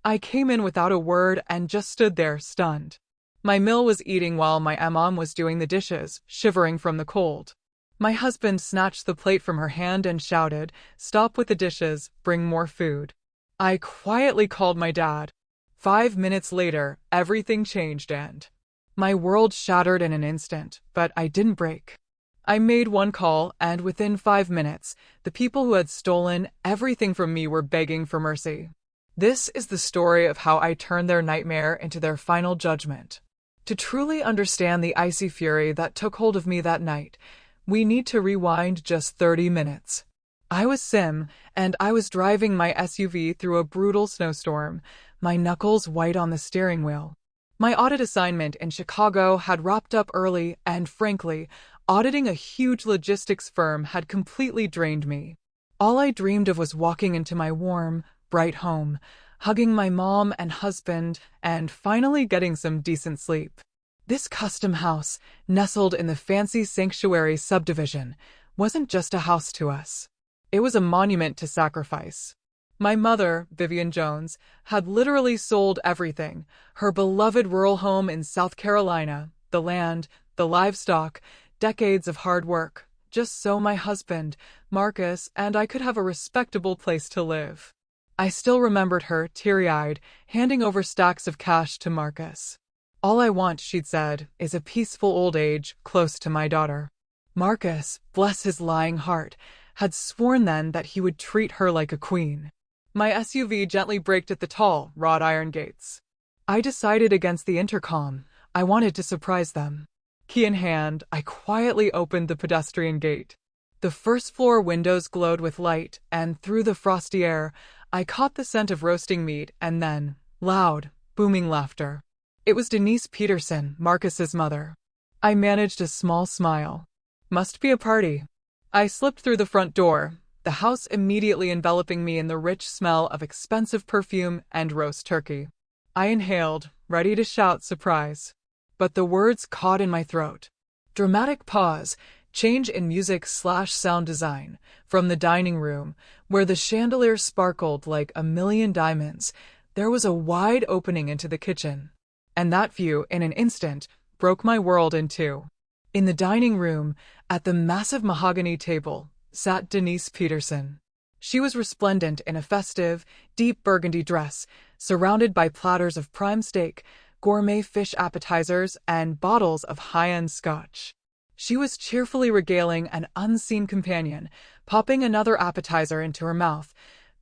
I came in without a word and just stood there, stunned. My Mill was eating while my mom was doing the dishes, shivering from the cold. My husband snatched the plate from her hand and shouted, "Stop with the dishes, bring more food." I quietly called my dad. 5 minutes later, everything changed and my world shattered in an instant, but I didn't break. I made one call, and within 5 minutes, the people who had stolen everything from me were begging for mercy. This is the story of how I turned their nightmare into their final judgment. To truly understand the icy fury that took hold of me that night, we need to rewind just 30 minutes. I was Sim, and I was driving my SUV through a brutal snowstorm, my knuckles white on the steering wheel. My audit assignment in Chicago had wrapped up early, and frankly, auditing a huge logistics firm had completely drained me. All I dreamed of was walking into my warm, bright home, hugging my mom and husband, and finally getting some decent sleep. This custom house, nestled in the fancy sanctuary subdivision, wasn't just a house to us. It was a monument to sacrifice. My mother, Vivian Jones, had literally sold everything: her beloved rural home in South Carolina, the land, the livestock, decades of hard work, just so my husband, Marcus, and I could have a respectable place to live. I still remembered her, teary-eyed, handing over stacks of cash to Marcus. "All I want," she'd said, "is a peaceful old age, close to my daughter." Marcus, bless his lying heart, had sworn then that he would treat her like a queen. My SUV gently braked at the tall, wrought iron gates. I decided against the intercom. I wanted to surprise them. Key in hand, I quietly opened the pedestrian gate. The first-floor windows glowed with light, and through the frosty air, I caught the scent of roasting meat and then loud, booming laughter. It was Denise Peterson, Marcus's mother. I managed a small smile. Must be a party. I slipped through the front door, the house immediately enveloping me in the rich smell of expensive perfume and roast turkey. I inhaled, ready to shout surprise. But the words caught in my throat. Dramatic pause, change in music/sound design. From the dining room, where the chandelier sparkled like a million diamonds, there was a wide opening into the kitchen. And that view, in an instant, broke my world in two. In the dining room, at the massive mahogany table, sat Denise Peterson. She was resplendent in a festive, deep burgundy dress, surrounded by platters of prime steak, gourmet fish appetizers, and bottles of high-end scotch. She was cheerfully regaling an unseen companion, popping another appetizer into her mouth,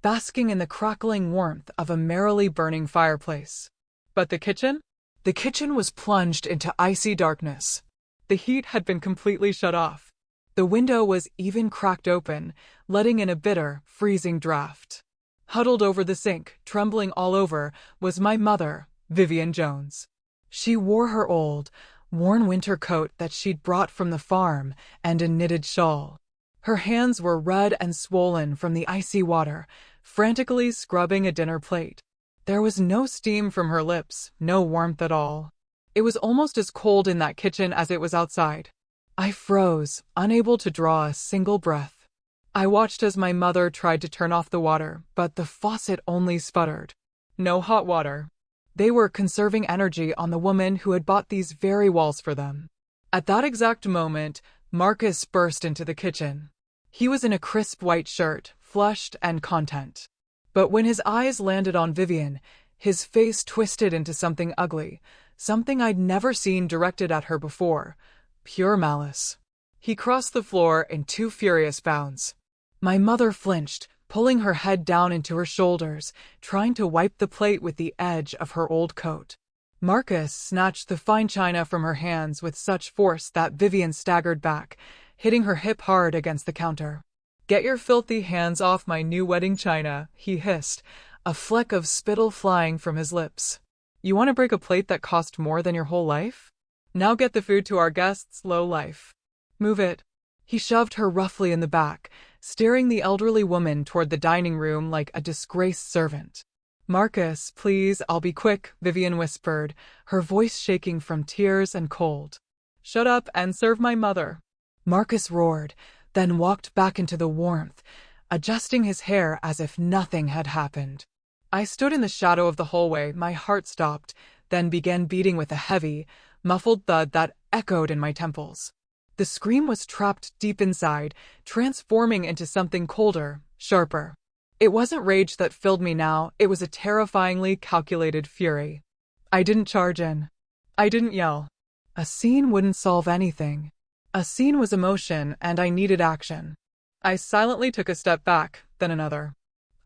basking in the crackling warmth of a merrily burning fireplace. But the kitchen? The kitchen was plunged into icy darkness. The heat had been completely shut off. The window was even cracked open, letting in a bitter, freezing draft. Huddled over the sink, trembling all over, was my mother, Vivian Jones. She wore her old, worn winter coat that she'd brought from the farm and a knitted shawl. Her hands were red and swollen from the icy water, frantically scrubbing a dinner plate. There was no steam from her lips, no warmth at all. It was almost as cold in that kitchen as it was outside. I froze, unable to draw a single breath. I watched as my mother tried to turn off the water, but the faucet only sputtered. No hot water. They were conserving energy on the woman who had bought these very walls for them. At that exact moment, Marcus burst into the kitchen. He was in a crisp white shirt, flushed and content. But when his eyes landed on Vivian, his face twisted into something ugly, something I'd never seen directed at her before. Pure malice. He crossed the floor in 2 furious bounds. My mother flinched, pulling her head down into her shoulders, trying to wipe the plate with the edge of her old coat. Marcus snatched the fine china from her hands with such force that Vivian staggered back, hitting her hip hard against the counter. "Get your filthy hands off my new wedding china," he hissed, a fleck of spittle flying from his lips. "You want to break a plate that cost more than your whole life? Now get the food to our guests, low life. Move it." He shoved her roughly in the back, steering the elderly woman toward the dining room like a disgraced servant. "Marcus, please, I'll be quick," Vivian whispered, her voice shaking from tears and cold. "Shut up and serve my mother." Marcus roared, then walked back into the warmth, adjusting his hair as if nothing had happened. I stood in the shadow of the hallway, my heart stopped, then began beating with a heavy, muffled thud that echoed in my temples. The scream was trapped deep inside, transforming into something colder, sharper. It wasn't rage that filled me now, it was a terrifyingly calculated fury. I didn't charge in. I didn't yell. A scene wouldn't solve anything. A scene was emotion, and I needed action. I silently took a step back, then another.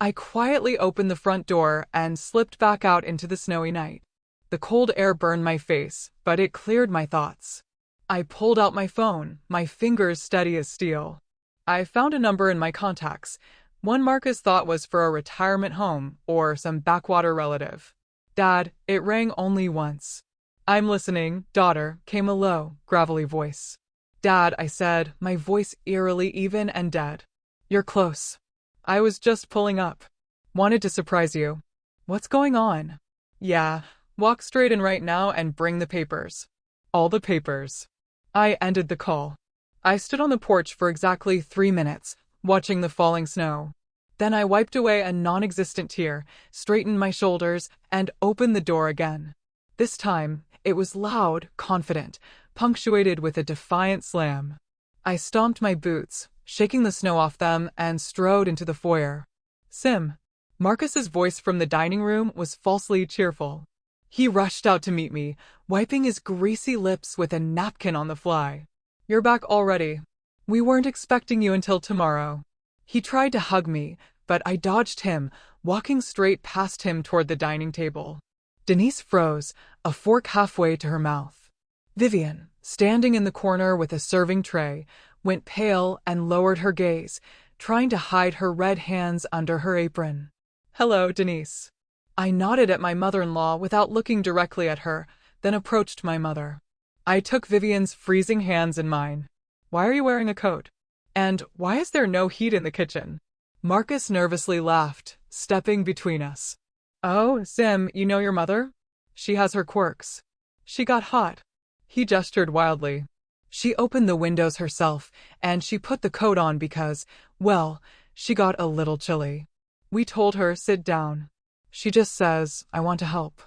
I quietly opened the front door and slipped back out into the snowy night. The cold air burned my face, but it cleared my thoughts. I pulled out my phone, my fingers steady as steel. I found a number in my contacts. One Marcus thought was for a retirement home or some backwater relative. Dad, it rang only once. I'm listening, daughter, came a low, gravelly voice. Dad, I said, my voice eerily even and dead. You're close. I was just pulling up. Wanted to surprise you. What's going on? Yeah, walk straight in right now and bring the papers. All the papers. I ended the call. I stood on the porch for exactly 3 minutes, watching the falling snow. Then I wiped away a non-existent tear, straightened my shoulders, and opened the door again. This time, it was loud, confident, punctuated with a defiant slam. I stomped my boots, shaking the snow off them, and strode into the foyer. Sim. Marcus's voice from the dining room was falsely cheerful. He rushed out to meet me, wiping his greasy lips with a napkin on the fly. You're back already. We weren't expecting you until tomorrow. He tried to hug me, but I dodged him, walking straight past him toward the dining table. Denise froze, a fork halfway to her mouth. Vivian, standing in the corner with a serving tray, went pale and lowered her gaze, trying to hide her red hands under her apron. Hello, Denise. I nodded at my mother-in-law without looking directly at her, then approached my mother. I took Vivian's freezing hands in mine. Why are you wearing a coat? And why is there no heat in the kitchen? Marcus nervously laughed, stepping between us. Oh, Sim, you know your mother? She has her quirks. She got hot. He gestured wildly. She opened the windows herself, and she put the coat on because, well, she got a little chilly. We told her, sit down. She just says, I want to help.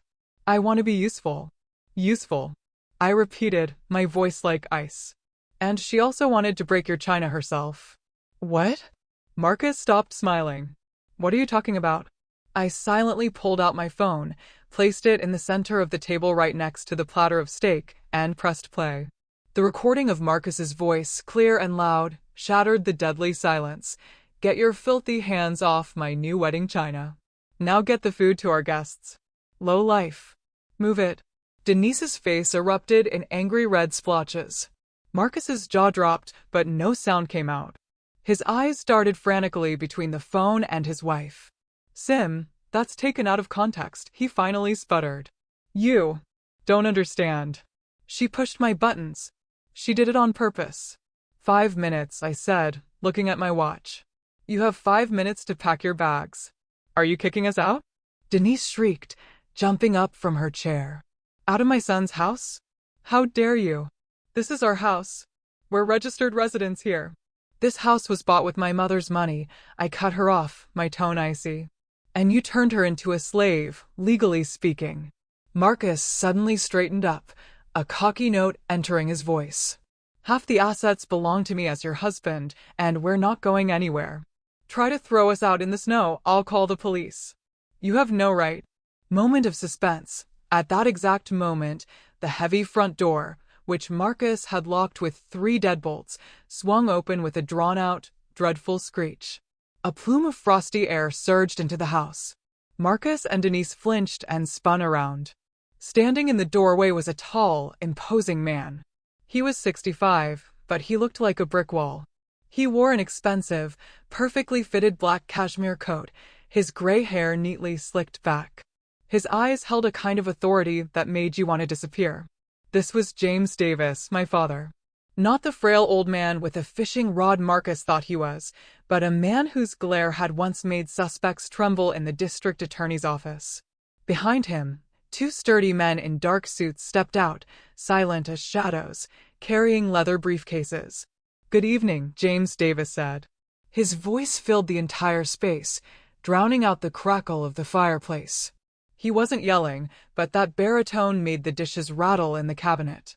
I want to be useful. Useful. I repeated, my voice like ice. And she also wanted to break your china herself. What? Marcus stopped smiling. What are you talking about? I silently pulled out my phone, placed it in the center of the table right next to the platter of steak, and pressed play. The recording of Marcus's voice, clear and loud, shattered the deadly silence. Get your filthy hands off my new wedding china. Now get the food to our guests. Low life. Move it. Denise's face erupted in angry red splotches. Marcus's jaw dropped, but no sound came out. His eyes darted frantically between the phone and his wife. Sim, that's taken out of context, he finally sputtered. You don't understand. She pushed my buttons. She did it on purpose. 5 minutes, I said, looking at my watch. You have 5 minutes to pack your bags. Are you kicking us out? Denise shrieked, jumping up from her chair. Out of my son's house? How dare you? This is our house. We're registered residents here. This house was bought with my mother's money. I cut her off, my tone icy. And you turned her into a slave, legally speaking. Marcus suddenly straightened up, a cocky note entering his voice. Half the assets belong to me as your husband, and we're not going anywhere. Try to throw us out in the snow, I'll call the police. You have no right. Moment of suspense. At that exact moment, the heavy front door, which Marcus had locked with 3 deadbolts, swung open with a drawn-out, dreadful screech. A plume of frosty air surged into the house. Marcus and Denise flinched and spun around. Standing in the doorway was a tall, imposing man. He was 65, but he looked like a brick wall. He wore an expensive, perfectly fitted black cashmere coat, his gray hair neatly slicked back. His eyes held a kind of authority that made you want to disappear. This was James Davis, my father. Not the frail old man with a fishing rod Marcus thought he was, but a man whose glare had once made suspects tremble in the district attorney's office. Behind him, 2 sturdy men in dark suits stepped out, silent as shadows, carrying leather briefcases. Good evening, James Davis said. His voice filled the entire space, drowning out the crackle of the fireplace. He wasn't yelling, but that baritone made the dishes rattle in the cabinet.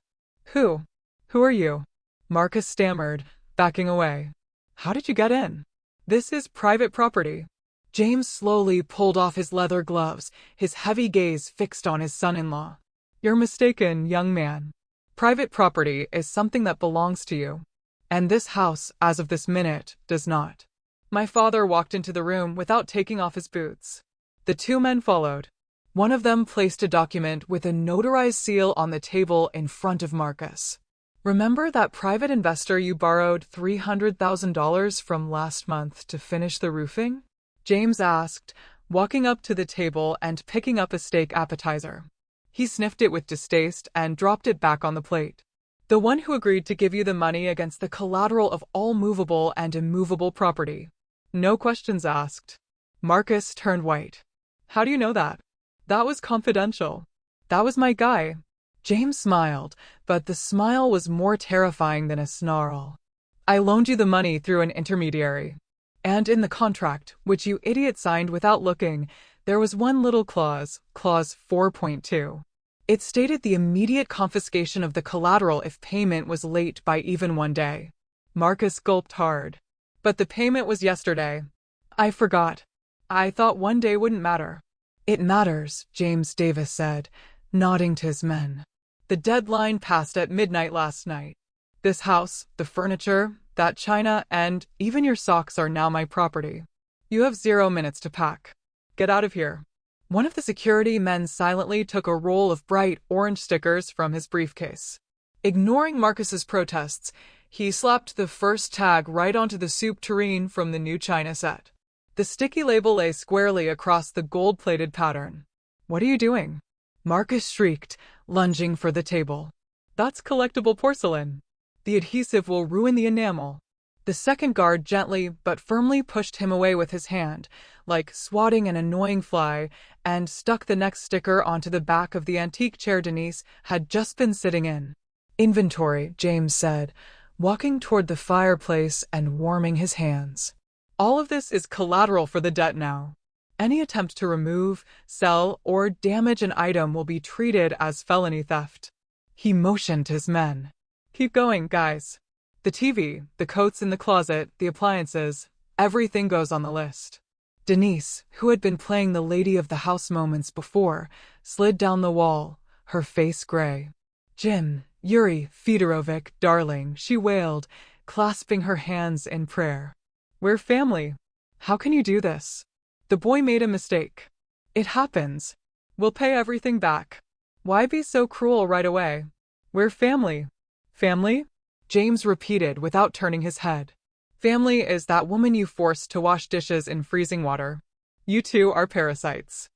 Who? Who are you? Marcus stammered, backing away. How did you get in? This is private property. James slowly pulled off his leather gloves, his heavy gaze fixed on his son-in-law. You're mistaken, young man. Private property is something that belongs to you. And this house, as of this minute, does not. My father walked into the room without taking off his boots. The two men followed. One of them placed a document with a notarized seal on the table in front of Marcus. Remember that private investor you borrowed $300,000 from last month to finish the roofing? James asked, walking up to the table and picking up a steak appetizer. He sniffed it with distaste and dropped it back on the plate. The one who agreed to give you the money against the collateral of all movable and immovable property. No questions asked. Marcus turned white. How do you know that? That was confidential. That was my guy. James smiled, but the smile was more terrifying than a snarl. I loaned you the money through an intermediary. And in the contract, which you idiot signed without looking, there was one little clause, clause 4.2. It stated the immediate confiscation of the collateral if payment was late by even 1 day. Marcus gulped hard. But the payment was yesterday. I forgot. I thought 1 day wouldn't matter. It matters, James Davis said, nodding to his men. The deadline passed at midnight last night. This house, the furniture, that china, and even your socks are now my property. You have 0 minutes to pack. Get out of here. One of the security men silently took a roll of bright orange stickers from his briefcase. Ignoring Marcus's protests, he slapped the first tag right onto the soup tureen from the new china set. The sticky label lay squarely across the gold-plated pattern. What are you doing? Marcus shrieked, lunging for the table. That's collectible porcelain. The adhesive will ruin the enamel. The second guard gently but firmly pushed him away with his hand, like swatting an annoying fly, and stuck the next sticker onto the back of the antique chair Denise had just been sitting in. Inventory, James said, walking toward the fireplace and warming his hands. All of this is collateral for the debt now. Any attempt to remove, sell, or damage an item will be treated as felony theft. He motioned to his men. Keep going, guys. The TV, the coats in the closet, the appliances, everything goes on the list. Denise, who had been playing the lady of the house moments before, slid down the wall, her face gray. Jim, Yuri Fedorovich, darling, she wailed, clasping her hands in prayer. We're family. How can you do this? The boy made a mistake. It happens. We'll pay everything back. Why be so cruel right away? We're family. Family? James repeated without turning his head. Family is that woman you forced to wash dishes in freezing water. You two are parasites.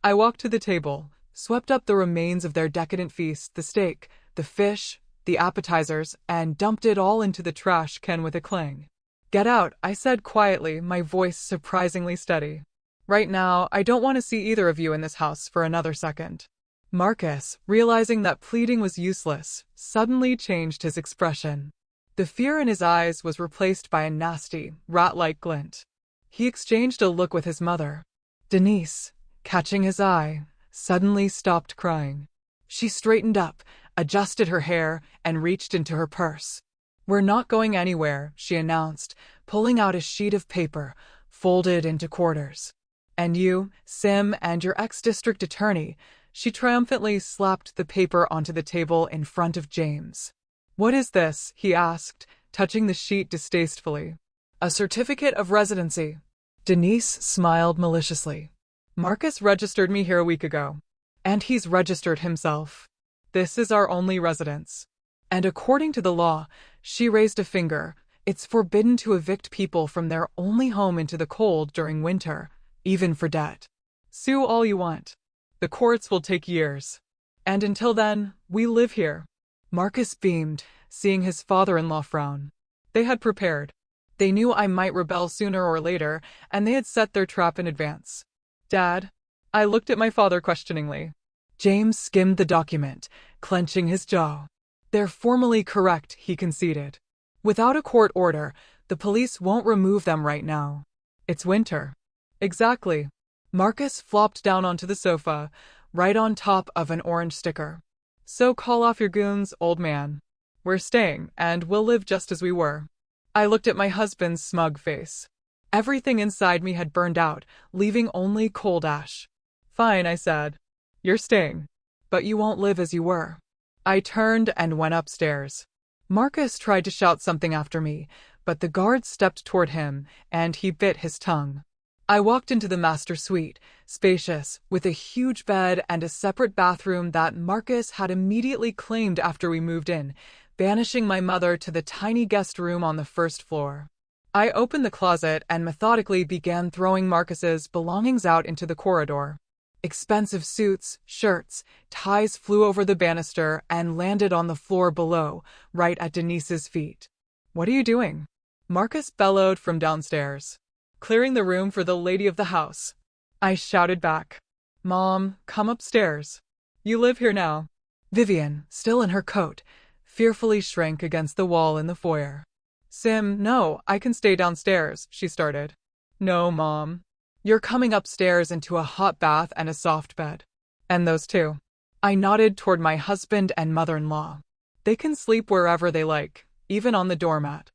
I walked to the table, swept up the remains of their decadent feast, the steak, the fish, the appetizers, and dumped it all into the trash can with a clang. Get out, I said quietly, my voice surprisingly steady. Right now, I don't want to see either of you in this house for another second. Marcus, realizing that pleading was useless, suddenly changed his expression. The fear in his eyes was replaced by a nasty, rat-like glint. He exchanged a look with his mother. Denise, catching his eye, suddenly stopped crying. She straightened up, adjusted her hair, and reached into her purse. We're not going anywhere, she announced, pulling out a sheet of paper, folded into quarters. And you, Sim, and your ex-district attorney, she triumphantly slapped the paper onto the table in front of James. What is this? He asked, touching the sheet distastefully. A certificate of residency. Denise smiled maliciously. Marcus registered me here a week ago. And he's registered himself. This is our only residence. And according to the law, she raised a finger, it's forbidden to evict people from their only home into the cold during winter, even for debt. Sue all you want. The courts will take years. And until then, we live here. Marcus beamed, seeing his father-in-law frown. They had prepared. They knew I might rebel sooner or later, and they had set their trap in advance. Dad? I looked at my father questioningly. James skimmed the document, clenching his jaw. They're formally correct, he conceded. Without a court order, the police won't remove them right now. It's winter. Exactly. Marcus flopped down onto the sofa, right on top of an orange sticker. So call off your goons, old man. We're staying, and we'll live just as we were. I looked at my husband's smug face. Everything inside me had burned out, leaving only cold ash. Fine, I said. You're staying. But you won't live as you were. I turned and went upstairs. Marcus tried to shout something after me, but the guards stepped toward him, and he bit his tongue. I walked into the master suite, spacious, with a huge bed and a separate bathroom that Marcus had immediately claimed after we moved in, banishing my mother to the tiny guest room on the first floor. I opened the closet and methodically began throwing Marcus's belongings out into the corridor. Expensive suits, shirts, ties flew over the banister and landed on the floor below, right at Denise's feet. What are you doing? Marcus bellowed from downstairs. Clearing the room for the lady of the house. I shouted back. Mom, come upstairs. You live here now. Vivian, still in her coat, fearfully shrank against the wall in the foyer. Sim, no, I can stay downstairs, she started. No, Mom. You're coming upstairs into a hot bath and a soft bed. And those two. I nodded toward my husband and mother-in-law. They can sleep wherever they like, even on the doormat.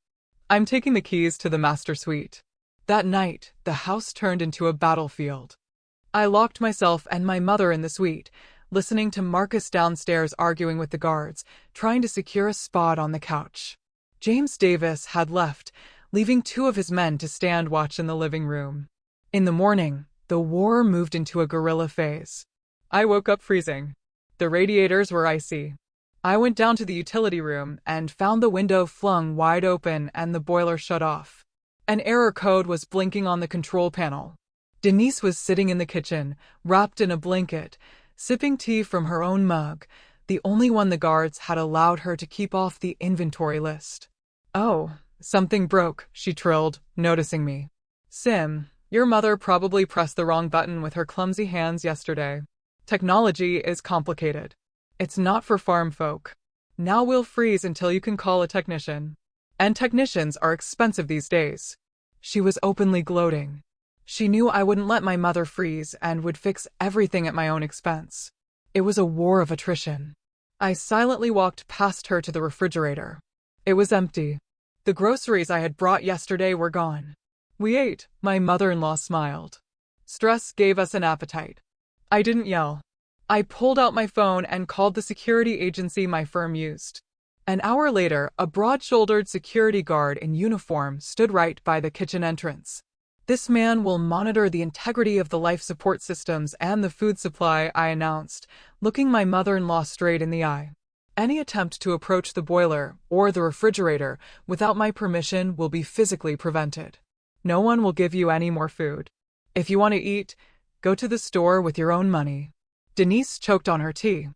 I'm taking the keys to the master suite. That night, the house turned into a battlefield. I locked myself and my mother in the suite, listening to Marcus downstairs arguing with the guards, trying to secure a spot on the couch. James Davis had left, leaving 2 of his men to stand watch in the living room. In the morning, the war moved into a guerrilla phase. I woke up freezing. The radiators were icy. I went down to the utility room and found the window flung wide open and the boiler shut off. An error code was blinking on the control panel. Denise was sitting in the kitchen, wrapped in a blanket, sipping tea from her own mug, the only one the guards had allowed her to keep off the inventory list. Oh, something broke, she trilled, noticing me. Sim, your mother probably pressed the wrong button with her clumsy hands yesterday. Technology is complicated. It's not for farm folk. Now we'll freeze until you can call a technician. And technicians are expensive these days. She was openly gloating. She knew I wouldn't let my mother freeze and would fix everything at my own expense. It was a war of attrition. I silently walked past her to the refrigerator. It was empty. The groceries I had brought yesterday were gone. We ate, my mother-in-law smiled. Stress gave us an appetite. I didn't yell. I pulled out my phone and called the security agency my firm used. An hour later, a broad-shouldered security guard in uniform stood right by the kitchen entrance. This man will monitor the integrity of the life support systems and the food supply, I announced, looking my mother-in-law straight in the eye. Any attempt to approach the boiler or the refrigerator without my permission will be physically prevented. No one will give you any more food. If you want to eat, go to the store with your own money. Denise choked on her tea.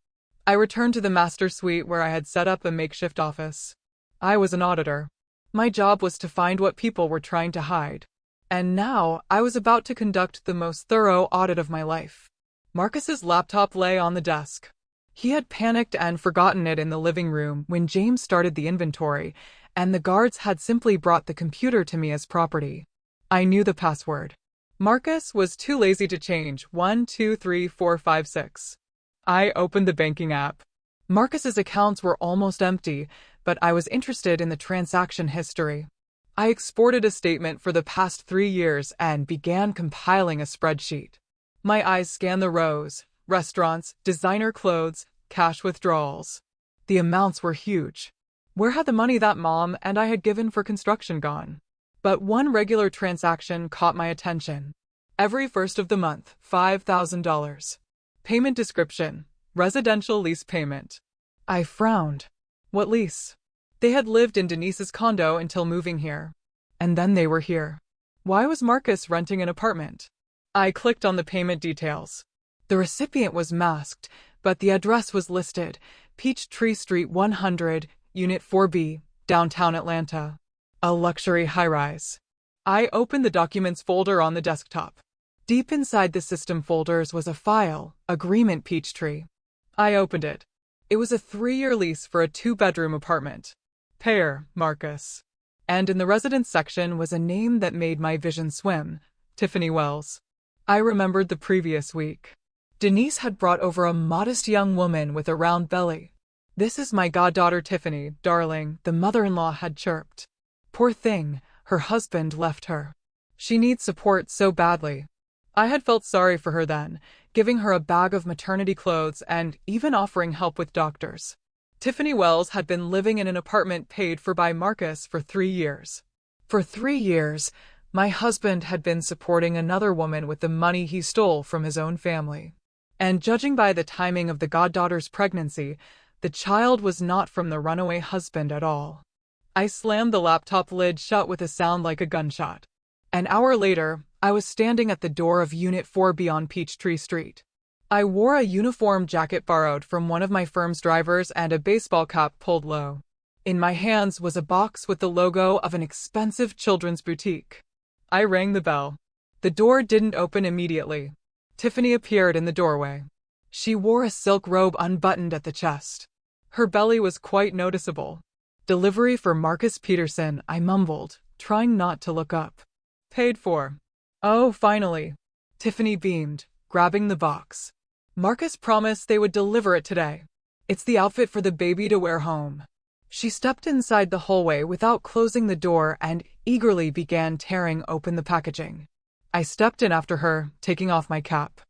I returned to the master suite where I had set up a makeshift office. I was an auditor. My job was to find what people were trying to hide. And now I was about to conduct the most thorough audit of my life. Marcus's laptop lay on the desk. He had panicked and forgotten it in the living room when James started the inventory, and the guards had simply brought the computer to me as property. I knew the password. Marcus was too lazy to change 123456. I opened the banking app. Marcus's accounts were almost empty, but I was interested in the transaction history. I exported a statement for the past 3 years and began compiling a spreadsheet. My eyes scanned the rows: restaurants, designer clothes, cash withdrawals. The amounts were huge. Where had the money that Mom and I had given for construction gone? But one regular transaction caught my attention. Every first of the month, $5,000. Payment description: residential lease payment. I frowned. What lease? They had lived in Denise's condo until moving here. And then they were here. Why was Marcus renting an apartment? I clicked on the payment details. The recipient was masked, but the address was listed: Peachtree Street 100, Unit 4B, downtown Atlanta. A luxury high-rise. I opened the documents folder on the desktop. Deep inside the system folders was a file, Agreement Peachtree. I opened it. It was a 3-year lease for a 2-bedroom apartment. Payer, Marcus. And in the residence section was a name that made my vision swim: Tiffany Wells. I remembered the previous week. Denise had brought over a modest young woman with a round belly. "This is my goddaughter Tiffany, darling," the mother-in-law had chirped. Poor thing, her husband left her. She needs support so badly. I had felt sorry for her then, giving her a bag of maternity clothes and even offering help with doctors. Tiffany Wells had been living in an apartment paid for by Marcus for 3 years. For 3 years, my husband had been supporting another woman with the money he stole from his own family. And judging by the timing of the goddaughter's pregnancy, the child was not from the runaway husband at all. I slammed the laptop lid shut with a sound like a gunshot. An hour later, I was standing at the door of Unit 4B on Peachtree Street. I wore a uniform jacket borrowed from one of my firm's drivers and a baseball cap pulled low. In my hands was a box with the logo of an expensive children's boutique. I rang the bell. The door didn't open immediately. Tiffany appeared in the doorway. She wore a silk robe unbuttoned at the chest. Her belly was quite noticeable. "Delivery for Marcus Peterson," I mumbled, trying not to look up. "Paid for." "Oh, finally." Tiffany beamed, grabbing the box. "Marcus promised they would deliver it today. It's the outfit for the baby to wear home." She stepped inside the hallway without closing the door and eagerly began tearing open the packaging. I stepped in after her, taking off my cap.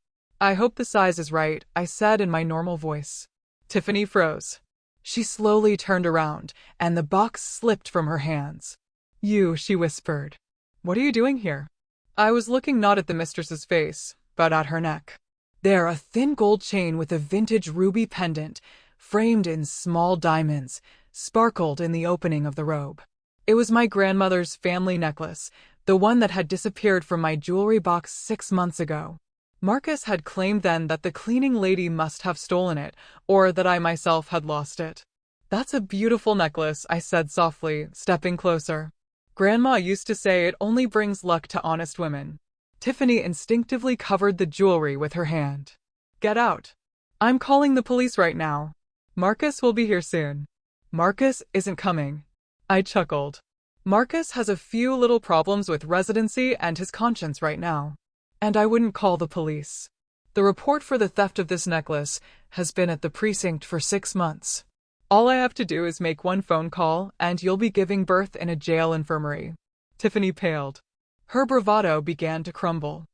"I hope the size is right," I said in my normal voice. Tiffany froze. She slowly turned around, and the box slipped from her hands. "You," she whispered. "What are you doing here?" I was looking not at the mistress's face, but at her neck. There, a thin gold chain with a vintage ruby pendant, framed in small diamonds, sparkled in the opening of the robe. It was my grandmother's family necklace, the one that had disappeared from my jewelry box 6 months ago. Marcus had claimed then that the cleaning lady must have stolen it, or that I myself had lost it. "That's a beautiful necklace," I said softly, stepping closer. "Grandma used to say it only brings luck to honest women." Tiffany instinctively covered the jewelry with her hand. "Get out. I'm calling the police right now. Marcus will be here soon." "Marcus isn't coming." I chuckled. "Marcus has a few little problems with residency and his conscience right now. And I wouldn't call the police. The report for the theft of this necklace has been at the precinct for 6 months. All I have to do is make one phone call, and you'll be giving birth in a jail infirmary." Tiffany paled. Her bravado began to crumble.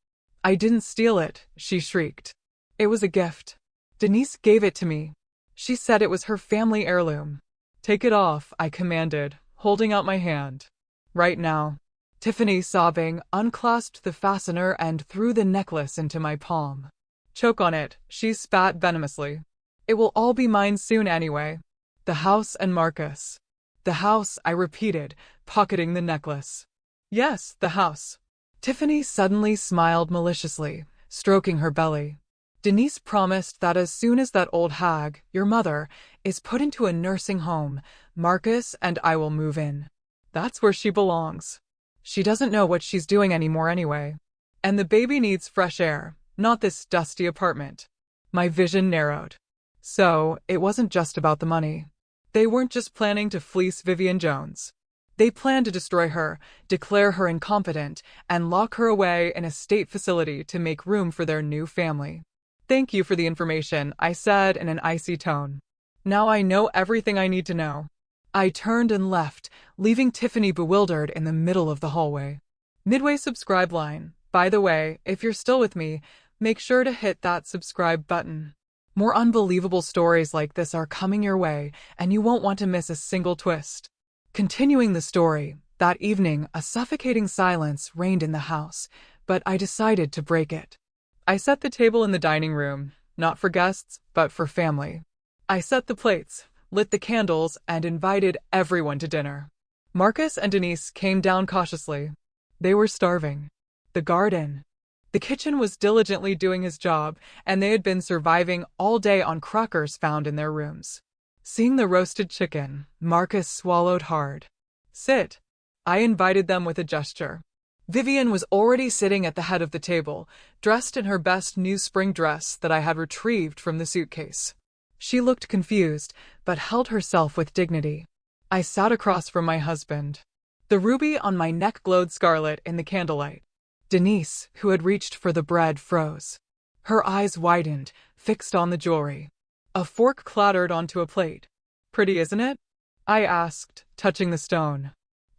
"I didn't steal it," she shrieked. "It was a gift. Denise gave it to me. She said it was her family heirloom." "Take it off," I commanded, holding out my hand. "Right now." Tiffany, sobbing, unclasped the fastener and threw the necklace into my palm. "Choke on it," she spat venomously. "It will all be mine soon anyway. The house and Marcus." "The house," I repeated, pocketing the necklace. "Yes, the house." Tiffany suddenly smiled maliciously, stroking her belly. "Denise promised that as soon as that old hag, your mother, is put into a nursing home, Marcus and I will move in. That's where she belongs. She doesn't know what she's doing anymore anyway. And the baby needs fresh air, not this dusty apartment." My vision narrowed. So, it wasn't just about the money. They weren't just planning to fleece Vivian Jones. They planned to destroy her, declare her incompetent, and lock her away in a state facility to make room for their new family. "Thank you for the information," I said in an icy tone. "Now I know everything I need to know." I turned and left, leaving Tiffany bewildered in the middle of the hallway. Midway subscribe line. By the way, if you're still with me, make sure to hit that subscribe button. More unbelievable stories like this are coming your way, and you won't want to miss a single twist. Continuing the story, that evening a suffocating silence reigned in the house, but I decided to break it. I set the table in the dining room, not for guests, but for family. I set the plates, lit the candles, and invited everyone to dinner. Marcus and Denise came down cautiously. They were starving. The garden. The kitchen was diligently doing his job, and they had been surviving all day on crackers found in their rooms. Seeing the roasted chicken, Marcus swallowed hard. "Sit." I invited them with a gesture. Vivian was already sitting at the head of the table, dressed in her best new spring dress that I had retrieved from the suitcase. She looked confused, but held herself with dignity. I sat across from my husband. The ruby on my neck glowed scarlet in the candlelight. Denise, who had reached for the bread, froze. Her eyes widened, fixed on the jewelry. A fork clattered onto a plate. Pretty, isn't it? I asked, touching the stone.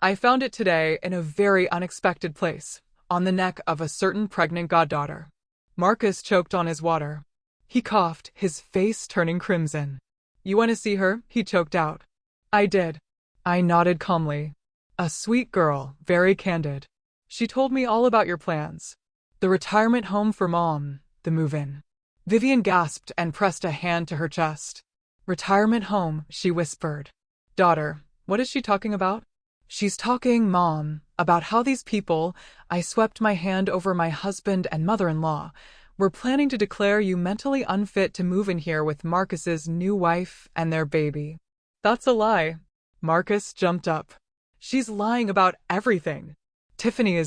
I found it today in a very unexpected place, on the neck of a certain pregnant goddaughter. Marcus choked on his water. He coughed, his face turning crimson. You want to see her? He choked out. I did. I nodded calmly. A sweet girl, very candid. She told me all about your plans. The retirement home for Mom, the move-in. Vivian gasped and pressed a hand to her chest. Retirement home, she whispered. Daughter, what is she talking about? She's talking, Mom, about how these people, I swept my hand over my husband and mother-in-law, were planning to declare you mentally unfit to move in here with Marcus's new wife and their baby. That's a lie. Marcus jumped up. She's lying about everything. Tiffany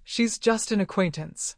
she's just an acquaintance.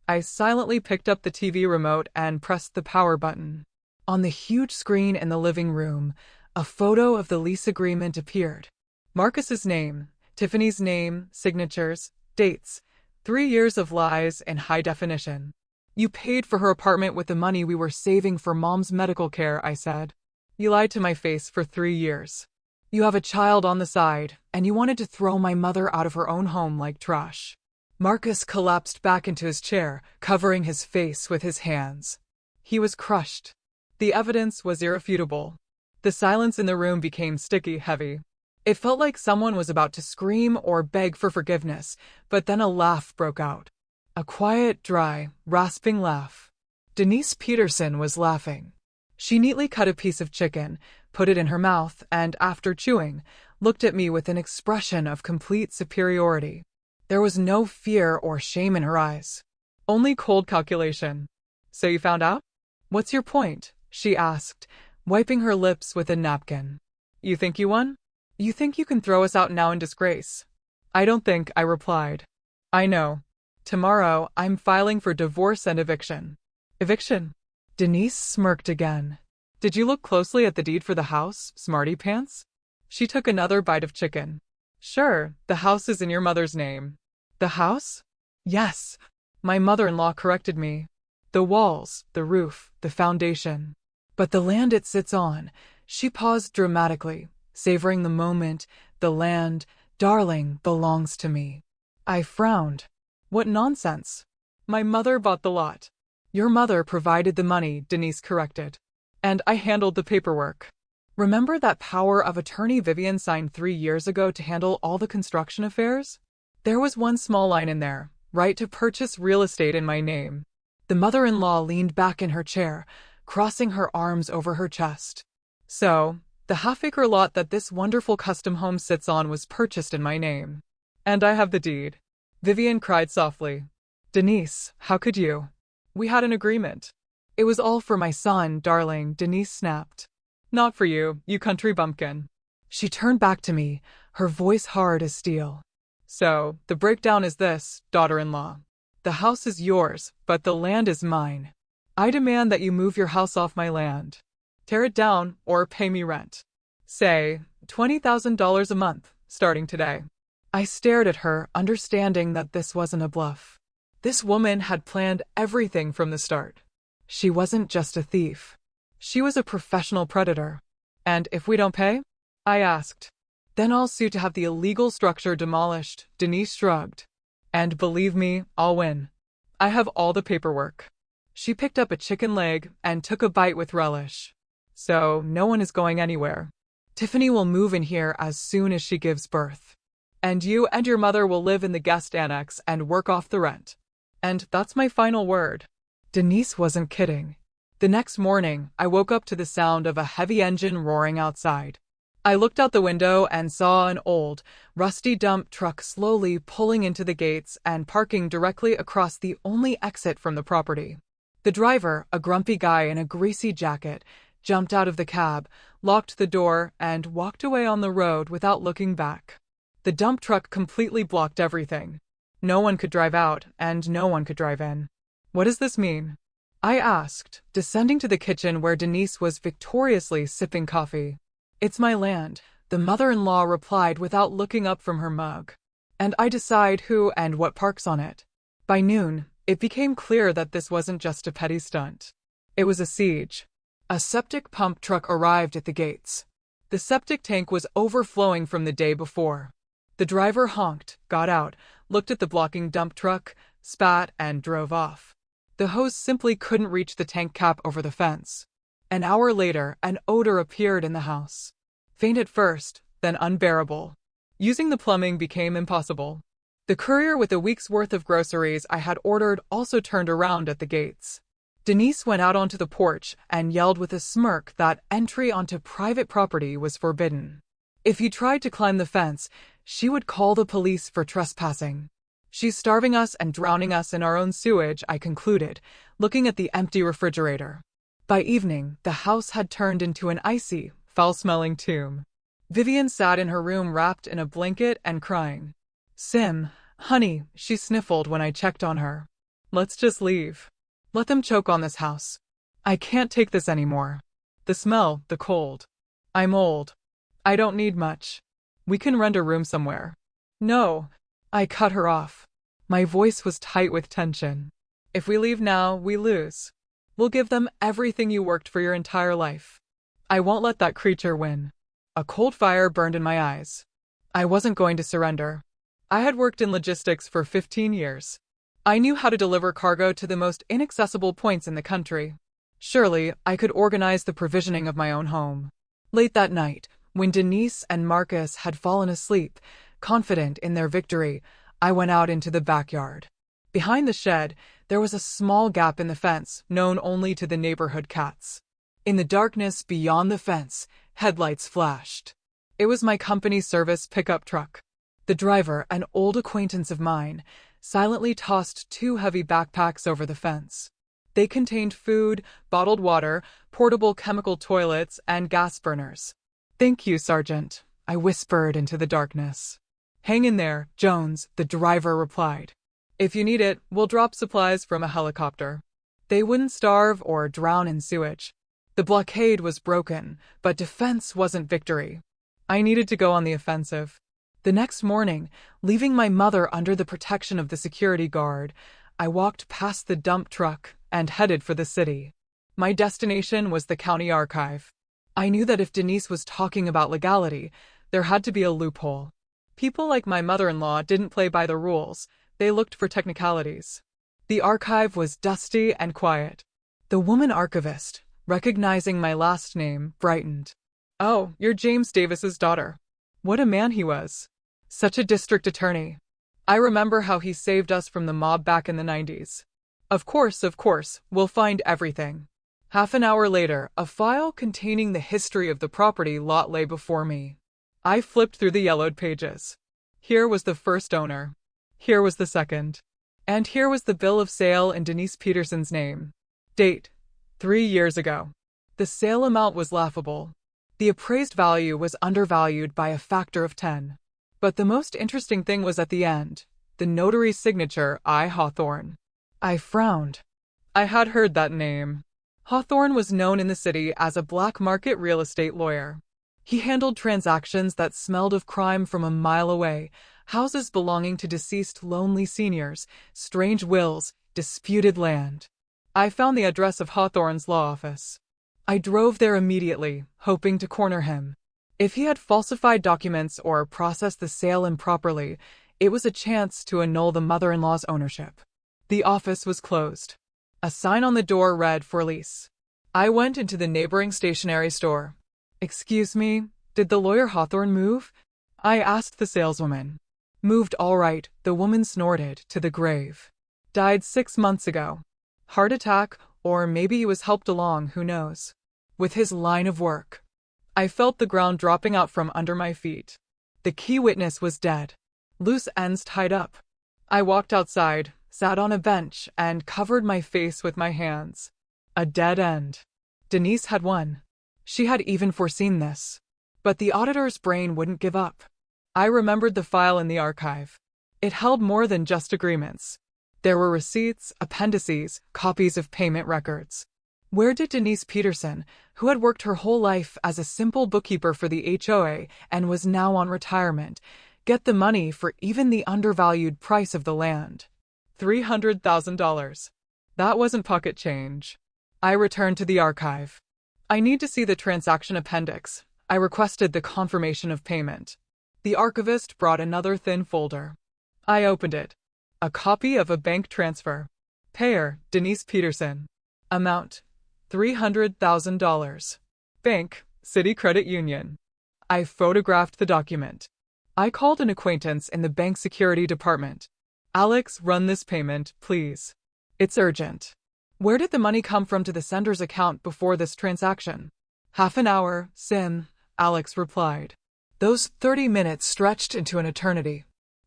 I silently picked up the TV remote and pressed the power button. On the huge screen in the living room, a photo of the lease agreement appeared. Marcus's name, Tiffany's name, signatures, dates, 3 years of lies in high definition. You paid for her apartment with the money we were saving for Mom's medical care, I said. You lied to my face for 3 years. You have a child on the side, and you wanted to throw my mother out of her own home like trash. Marcus collapsed back into his chair, covering his face with his hands. He was crushed. The evidence was irrefutable. The silence in the room became sticky, heavy. It felt like someone was about to scream or beg for forgiveness, but then a laugh broke out. A quiet, dry, rasping laugh. Denise Peterson was laughing. She neatly cut a piece of chicken, put it in her mouth, and after chewing, looked at me with an expression of complete superiority. There was no fear or shame in her eyes. Only cold calculation. So you found out? What's your point? She asked, wiping her lips with a napkin. You think you won? You think you can throw us out now in disgrace? I don't think, I replied. I know. Tomorrow, I'm filing for divorce and eviction. Eviction? Denise smirked again. Did you look closely at the deed for the house, smarty pants? She took another bite of chicken. Sure, the house is in your mother's name. The house? Yes. My mother-in-law corrected me. The walls, the roof, the foundation. But the land it sits on. She paused dramatically, savoring the moment. The land, darling, belongs to me. I frowned. What nonsense. My mother bought the lot. Your mother provided the money, Denise corrected. And I handled the paperwork. Remember that power of attorney Vivian signed 3 years ago to handle all the construction affairs? There was one small line in there, right to purchase real estate in my name. The mother-in-law leaned back in her chair, crossing her arms over her chest. So, the half-acre lot that this wonderful custom home sits on was purchased in my name. And I have the deed. Vivian cried softly. Denise, how could you? We had an agreement. It was all for my son, darling, Denise snapped. Not for you, you country bumpkin. She turned back to me, her voice hard as steel. So, the breakdown is this, daughter-in-law. The house is yours, but the land is mine. I demand that you move your house off my land. Tear it down, or pay me rent. Say, $20,000 a month, starting today. I stared at her, understanding that this wasn't a bluff. This woman had planned everything from the start. She wasn't just a thief. She was a professional predator. And if we don't pay? I asked. Then I'll sue to have the illegal structure demolished, Denise shrugged. And believe me, I'll win. I have all the paperwork. She picked up a chicken leg and took a bite with relish. So, no one is going anywhere. Tiffany will move in here as soon as she gives birth. And you and your mother will live in the guest annex and work off the rent. And that's my final word. Denise wasn't kidding. The next morning, I woke up to the sound of a heavy engine roaring outside. I looked out the window and saw an old, rusty dump truck slowly pulling into the gates and parking directly across the only exit from the property. The driver, a grumpy guy in a greasy jacket, jumped out of the cab, locked the door, and walked away on the road without looking back. The dump truck completely blocked everything. No one could drive out, and no one could drive in. What does this mean? I asked, descending to the kitchen where Denise was victoriously sipping coffee. It's my land, the mother-in-law replied without looking up from her mug. And I decide who and what parks on it. By noon, it became clear that this wasn't just a petty stunt. It was a siege. A septic pump truck arrived at the gates. The septic tank was overflowing from the day before. The driver honked, got out, looked at the blocking dump truck, spat, and drove off. The hose simply couldn't reach the tank cap over the fence. An hour later, an odor appeared in the house. Faint at first, then unbearable. Using the plumbing became impossible. The courier with a week's worth of groceries I had ordered also turned around at the gates. Denise went out onto the porch and yelled with a smirk that entry onto private property was forbidden. If you tried to climb the fence, she would call the police for trespassing. She's starving us and drowning us in our own sewage, I concluded, looking at the empty refrigerator. By evening, the house had turned into an icy, foul-smelling tomb. Vivian sat in her room wrapped in a blanket and crying. Sim, honey, she sniffled when I checked on her. Let's just leave. Let them choke on this house. I can't take this anymore. The smell, the cold. I'm old. I don't need much. We can rent a room somewhere. No. I cut her off. My voice was tight with tension. If we leave now, we lose. We'll give them everything you worked for your entire life. I won't let that creature win. A cold fire burned in my eyes. I wasn't going to surrender. I had worked in logistics for 15 years. I knew how to deliver cargo to the most inaccessible points in the country. Surely, I could organize the provisioning of my own home. Late that night, when Denise and Marcus had fallen asleep, confident in their victory, I went out into the backyard. Behind the shed, there was a small gap in the fence, known only to the neighborhood cats. In the darkness beyond the fence, headlights flashed. It was my company service pickup truck. The driver, an old acquaintance of mine, silently tossed 2 heavy backpacks over the fence. They contained food, bottled water, portable chemical toilets, and gas burners. Thank you, Sergeant, I whispered into the darkness. Hang in there, Jones, the driver replied. If you need it, we'll drop supplies from a helicopter. They wouldn't starve or drown in sewage. The blockade was broken, but defense wasn't victory. I needed to go on the offensive. The next morning, leaving my mother under the protection of the security guard, I walked past the dump truck and headed for the city. My destination was the county archive. I knew that if Denise was talking about legality, there had to be a loophole. People like my mother-in-law didn't play by the rules, they looked for technicalities. The archive was dusty and quiet. The woman archivist, recognizing my last name, brightened. Oh, you're James Davis's daughter. What a man he was. Such a district attorney. I remember how he saved us from the mob back in the 90s. Of course, we'll find everything. Half an hour later, a file containing the history of the property lot lay before me. I flipped through the yellowed pages. Here was the first owner. Here was the second. And here was the bill of sale in Denise Peterson's name. Date: 3 years ago. The sale amount was laughable. The appraised value was undervalued by a factor of 10. But the most interesting thing was at the end, the notary's signature, I. Hawthorne. I frowned. I had heard that name. Hawthorne was known in the city as a black market real estate lawyer. He handled transactions that smelled of crime from a mile away, houses belonging to deceased lonely seniors, strange wills, disputed land. I found the address of Hawthorne's law office. I drove there immediately, hoping to corner him. If he had falsified documents or processed the sale improperly, it was a chance to annul the mother-in-law's ownership. The office was closed. A sign on the door read for lease. I went into the neighboring stationery store. Excuse me, did the lawyer Hawthorne move? I asked the saleswoman. Moved all right, the woman snorted, to the grave. Died 6 months ago. Heart attack, or maybe he was helped along, who knows. With his line of work. I felt the ground dropping out from under my feet. The key witness was dead. Loose ends tied up. I walked outside, sat on a bench, and covered my face with my hands. A dead end. Denise had won. She had even foreseen this. But the auditor's brain wouldn't give up. I remembered the file in the archive. It held more than just agreements. There were receipts, appendices, copies of payment records. Where did Denise Peterson, who had worked her whole life as a simple bookkeeper for the HOA and was now on retirement, get the money for even the undervalued price of the land? $300,000. That wasn't pocket change. I returned to the archive. I need to see the transaction appendix. I requested the confirmation of payment. The archivist brought another thin folder. I opened it. A copy of a bank transfer. Payer, Denise Peterson. Amount, $300,000. Bank, City Credit Union. I photographed the document. I called an acquaintance in the bank security department. Alex, run this payment, please. It's urgent. Where did the money come from to the sender's account before this transaction? Half an hour, Sim, Alex replied. Those 30 minutes stretched into an eternity.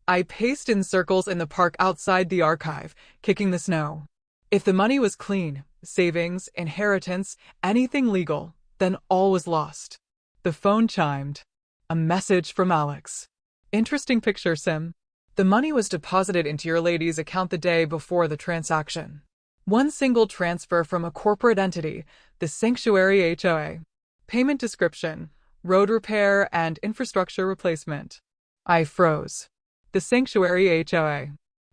I paced in circles in the park outside the archive, kicking the snow. If the money was clean, savings, inheritance, anything legal, then all was lost. The phone chimed. A message from Alex. Interesting picture, Sim. The money was deposited into your lady's account the day before the transaction. One single transfer from a corporate entity, the Sanctuary HOA. Payment description, road repair and infrastructure replacement. I froze. The Sanctuary HOA.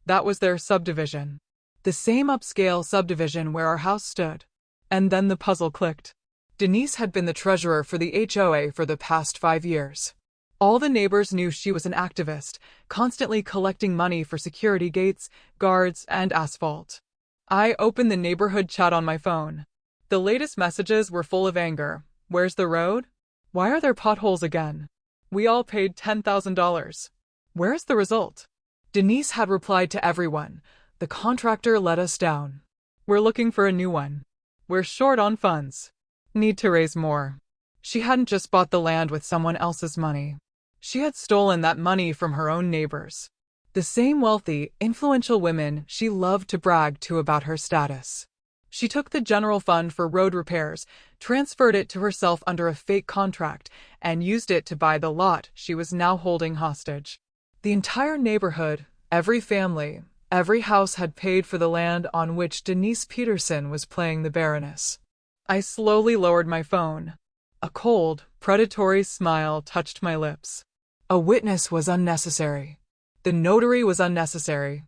That was their subdivision. The same upscale subdivision where our house stood. And then the puzzle clicked. Denise had been the treasurer for the HOA for the past 5 years. All the neighbors knew she was an activist, constantly collecting money for security gates, guards, and asphalt. I opened the neighborhood chat on my phone. The latest messages were full of anger. Where's the road? Why are there potholes again? We all paid $10,000. Where's the result? Denise had replied to everyone. The contractor let us down. We're looking for a new one. We're short on funds. Need to raise more. She hadn't just bought the land with someone else's money. She had stolen that money from her own neighbors. The same wealthy, influential women she loved to brag to about her status. She took the general fund for road repairs, transferred it to herself under a fake contract, and used it to buy the lot she was now holding hostage. The entire neighborhood, every family, every house had paid for the land on which Denise Peterson was playing the Baroness. I slowly lowered my phone. A cold, predatory smile touched my lips. A witness was unnecessary. The notary was unnecessary.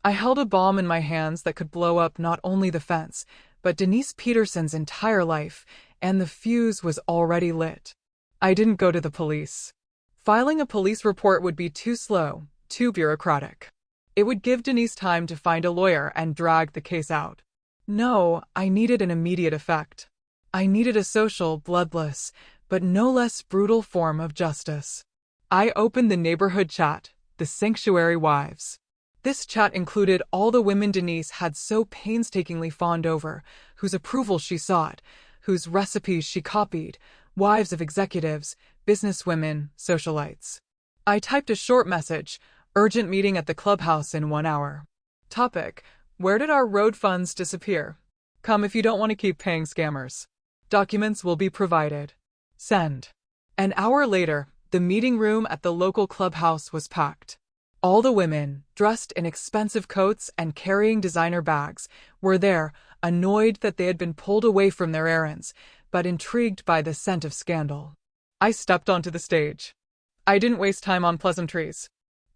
I held a bomb in my hands that could blow up not only the fence, but Denise Peterson's entire life, and the fuse was already lit. I didn't go to the police. Filing a police report would be too slow, too bureaucratic. It would give Denise time to find a lawyer and drag the case out. No, I needed an immediate effect. I needed a social, bloodless, but no less brutal form of justice. I opened the neighborhood chat, the Sanctuary Wives. This chat included all the women Denise had so painstakingly fawned over, whose approval she sought, whose recipes she copied, wives of executives, businesswomen, socialites. I typed a short message, urgent meeting at the clubhouse in 1 hour. Topic: where did our road funds disappear? Come if you don't want to keep paying scammers. Documents will be provided. Send. An hour later, the meeting room at the local clubhouse was packed. All the women, dressed in expensive coats and carrying designer bags, were there, annoyed that they had been pulled away from their errands, but intrigued by the scent of scandal. I stepped onto the stage. I didn't waste time on pleasantries.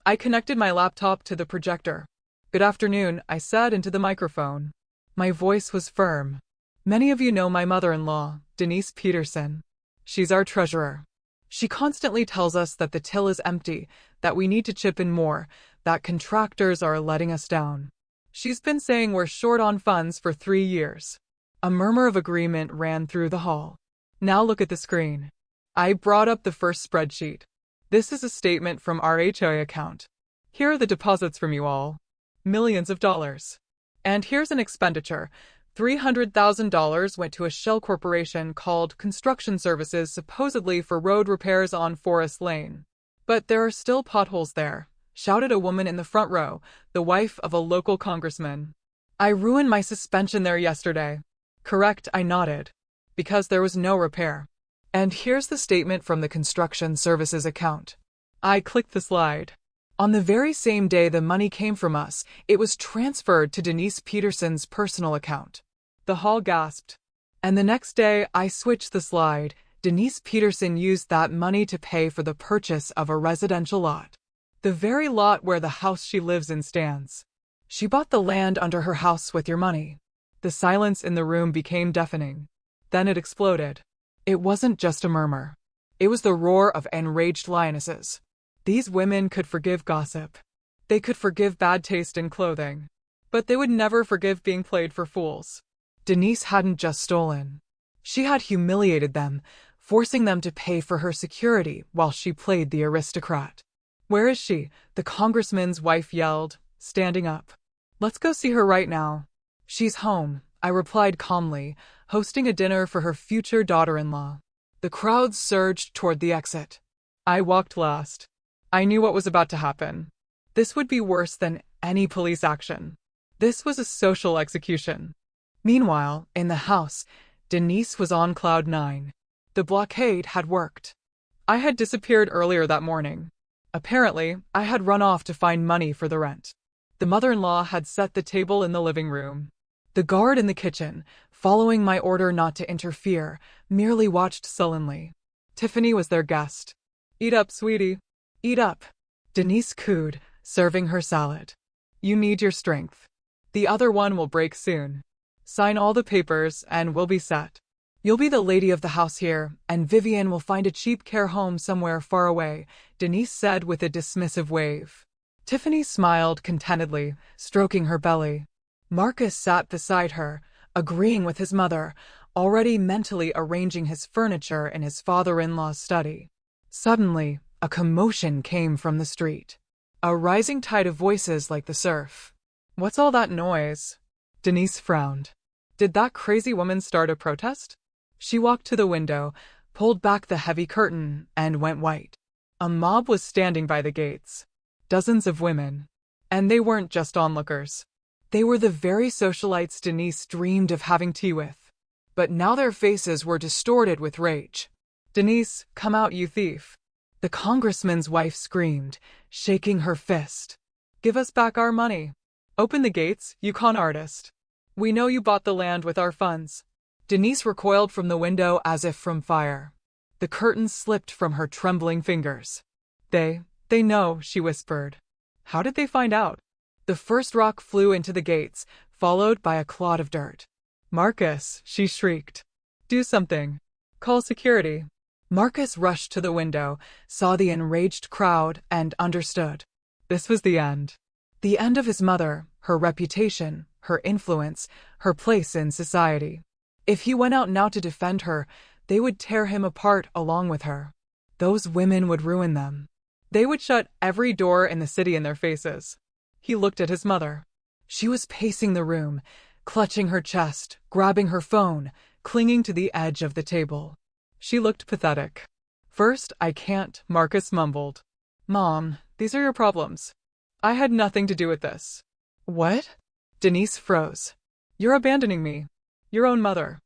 I connected my laptop to the projector. Good afternoon, I said into the microphone. My voice was firm. Many of you know my mother-in-law, Denise Peterson. She's our treasurer. She constantly tells us that the till is empty, that we need to chip in more, that contractors are letting us down. She's been saying we're short on funds for 3 years. A murmur of agreement ran through the hall. Now look at the screen. I brought up the first spreadsheet. This is a statement from our HOA account. Here are the deposits from you all. Millions of dollars. And here's an expenditure. $300,000 went to a shell corporation called Construction Services, supposedly for road repairs on Forest Lane. But there are still potholes there, shouted a woman in the front row, the wife of a local congressman. I ruined my suspension there yesterday. Correct, I nodded. Because there was no repair. And here's the statement from the Construction Services account. I clicked the slide. On the very same day the money came from us, it was transferred to Denise Peterson's personal account. The hall gasped. And the next day, I switched the slide. Denise Peterson used that money to pay for the purchase of a residential lot. The very lot where the house she lives in stands. She bought the land under her house with your money. The silence in the room became deafening. Then it exploded. It wasn't just a murmur. It was the roar of enraged lionesses. These women could forgive gossip. They could forgive bad taste in clothing. But they would never forgive being played for fools. Denise hadn't just stolen. She had humiliated them, forcing them to pay for her security while she played the aristocrat. "Where is she?" the congressman's wife yelled, standing up. "Let's go see her right now." "She's home," I replied calmly, hosting a dinner for her future daughter-in-law. The crowd surged toward the exit. I walked last. I knew what was about to happen. This would be worse than any police action. This was a social execution. Meanwhile, in the house, Denise was on cloud nine. The blockade had worked. I had disappeared earlier that morning. Apparently, I had run off to find money for the rent. The mother-in-law had set the table in the living room. The guard in the kitchen, following my order not to interfere, merely watched sullenly. Tiffany was their guest. "Eat up, sweetie. Eat up," Denise cooed, serving her salad. "You need your strength. The other one will break soon. Sign all the papers and we'll be set. You'll be the lady of the house here, and Vivian will find a cheap care home somewhere far away," Denise said with a dismissive wave. Tiffany smiled contentedly, stroking her belly. Marcus sat beside her, agreeing with his mother, already mentally arranging his furniture in his father-in-law's study. Suddenly, a commotion came from the street. A rising tide of voices like the surf. "What's all that noise?" Denise frowned. Did that crazy woman start a protest? She walked to the window, pulled back the heavy curtain, and went white. A mob was standing by the gates. Dozens of women. And they weren't just onlookers. They were the very socialites Denise dreamed of having tea with. But now their faces were distorted with rage. "Denise, come out, you thief!" The congressman's wife screamed, shaking her fist. "Give us back our money. Open the gates, you con artist. We know you bought the land with our funds." Denise recoiled from the window as if from fire. The curtain slipped from her trembling fingers. They know," she whispered. "How did they find out?" The first rock flew into the gates, followed by a clod of dirt. "Marcus," she shrieked. "Do something. Call security." Marcus rushed to the window, saw the enraged crowd, and understood. This was the end. The end of his mother, her reputation, her influence, her place in society. If he went out now to defend her, they would tear him apart along with her. Those women would ruin them. They would shut every door in the city in their faces. He looked at his mother. She was pacing the room, clutching her chest, grabbing her phone, clinging to the edge of the table. She looked pathetic. "First, I can't," Marcus mumbled. "Mom, these are your problems. I had nothing to do with this." "What?" Denise froze. "You're abandoning me. Your own mother."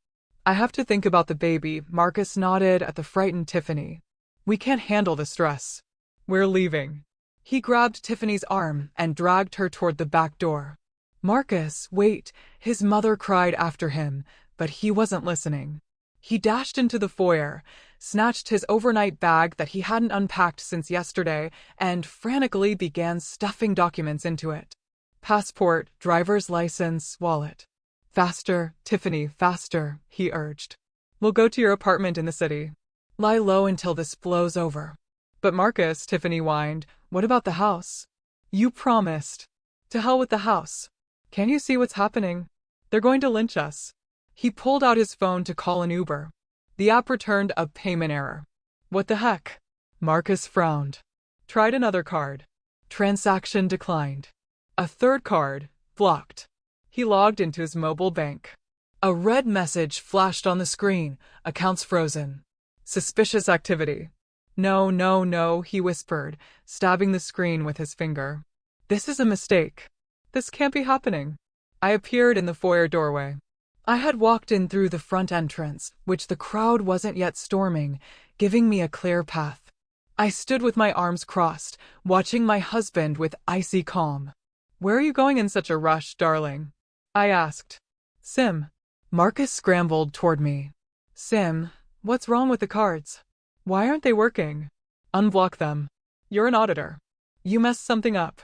"I have to think about the baby," Marcus nodded at the frightened Tiffany. "We can't handle the stress. We're leaving." He grabbed Tiffany's arm and dragged her toward the back door. "Marcus, wait," his mother cried after him, but he wasn't listening. He dashed into the foyer, snatched his overnight bag that he hadn't unpacked since yesterday, and frantically began stuffing documents into it. Passport, driver's license, wallet. "Faster, Tiffany, faster," he urged. "We'll go to your apartment in the city. Lie low until this blows over." "But Marcus," Tiffany whined, "what about the house? You promised." "To hell with the house. Can't you see what's happening? They're going to lynch us." He pulled out his phone to call an Uber. The app returned a payment error. "What the heck?" Marcus frowned. Tried another card. Transaction declined. A third card, blocked. He logged into his mobile bank. A red message flashed on the screen, accounts frozen. Suspicious activity. "No, no, no," he whispered, stabbing the screen with his finger. "This is a mistake. This can't be happening." I appeared in the foyer doorway. I had walked in through the front entrance, which the crowd wasn't yet storming, giving me a clear path. I stood with my arms crossed, watching my husband with icy calm. "Where are you going in such a rush, darling?" I asked. "Sim." Marcus scrambled toward me. "Sim, what's wrong with the cards? Why aren't they working?" "Unblock them. You're an auditor. You messed something up."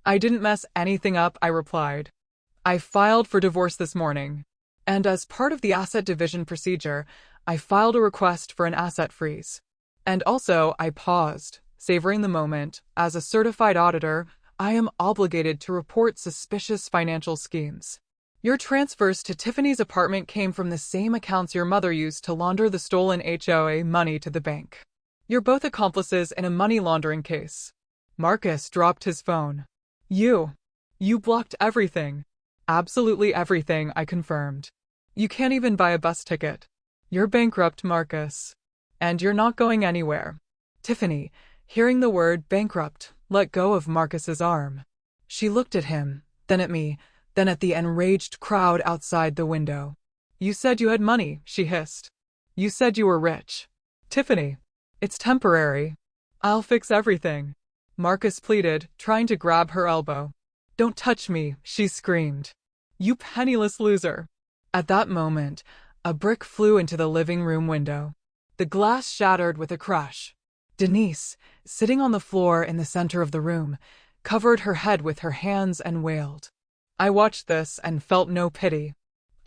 I didn't mess anything up, I replied. I filed for divorce this morning. And as part of the asset division procedure, I filed a request for an asset freeze. And also, I paused, savoring the moment. As a certified auditor, I am obligated to report suspicious financial schemes. Your transfers to Tiffany's apartment came from the same accounts your mother used to launder the stolen HOA money to the bank. You're both accomplices in a money laundering case. Marcus dropped his phone. You blocked everything. Absolutely everything, I confirmed. You can't even buy a bus ticket. You're bankrupt, Marcus. And you're not going anywhere. Tiffany, hearing the word bankrupt, let go of Marcus's arm. She looked at him, then at me, then at the enraged crowd outside the window. You said you had money, she hissed. You said you were rich. Tiffany, it's temporary. I'll fix everything. Marcus pleaded, trying to grab her elbow. Don't touch me, she screamed. You penniless loser. At that moment, a brick flew into the living room window. The glass shattered with a crash. Denise, sitting on the floor in the center of the room, covered her head with her hands and wailed. I watched this and felt no pity.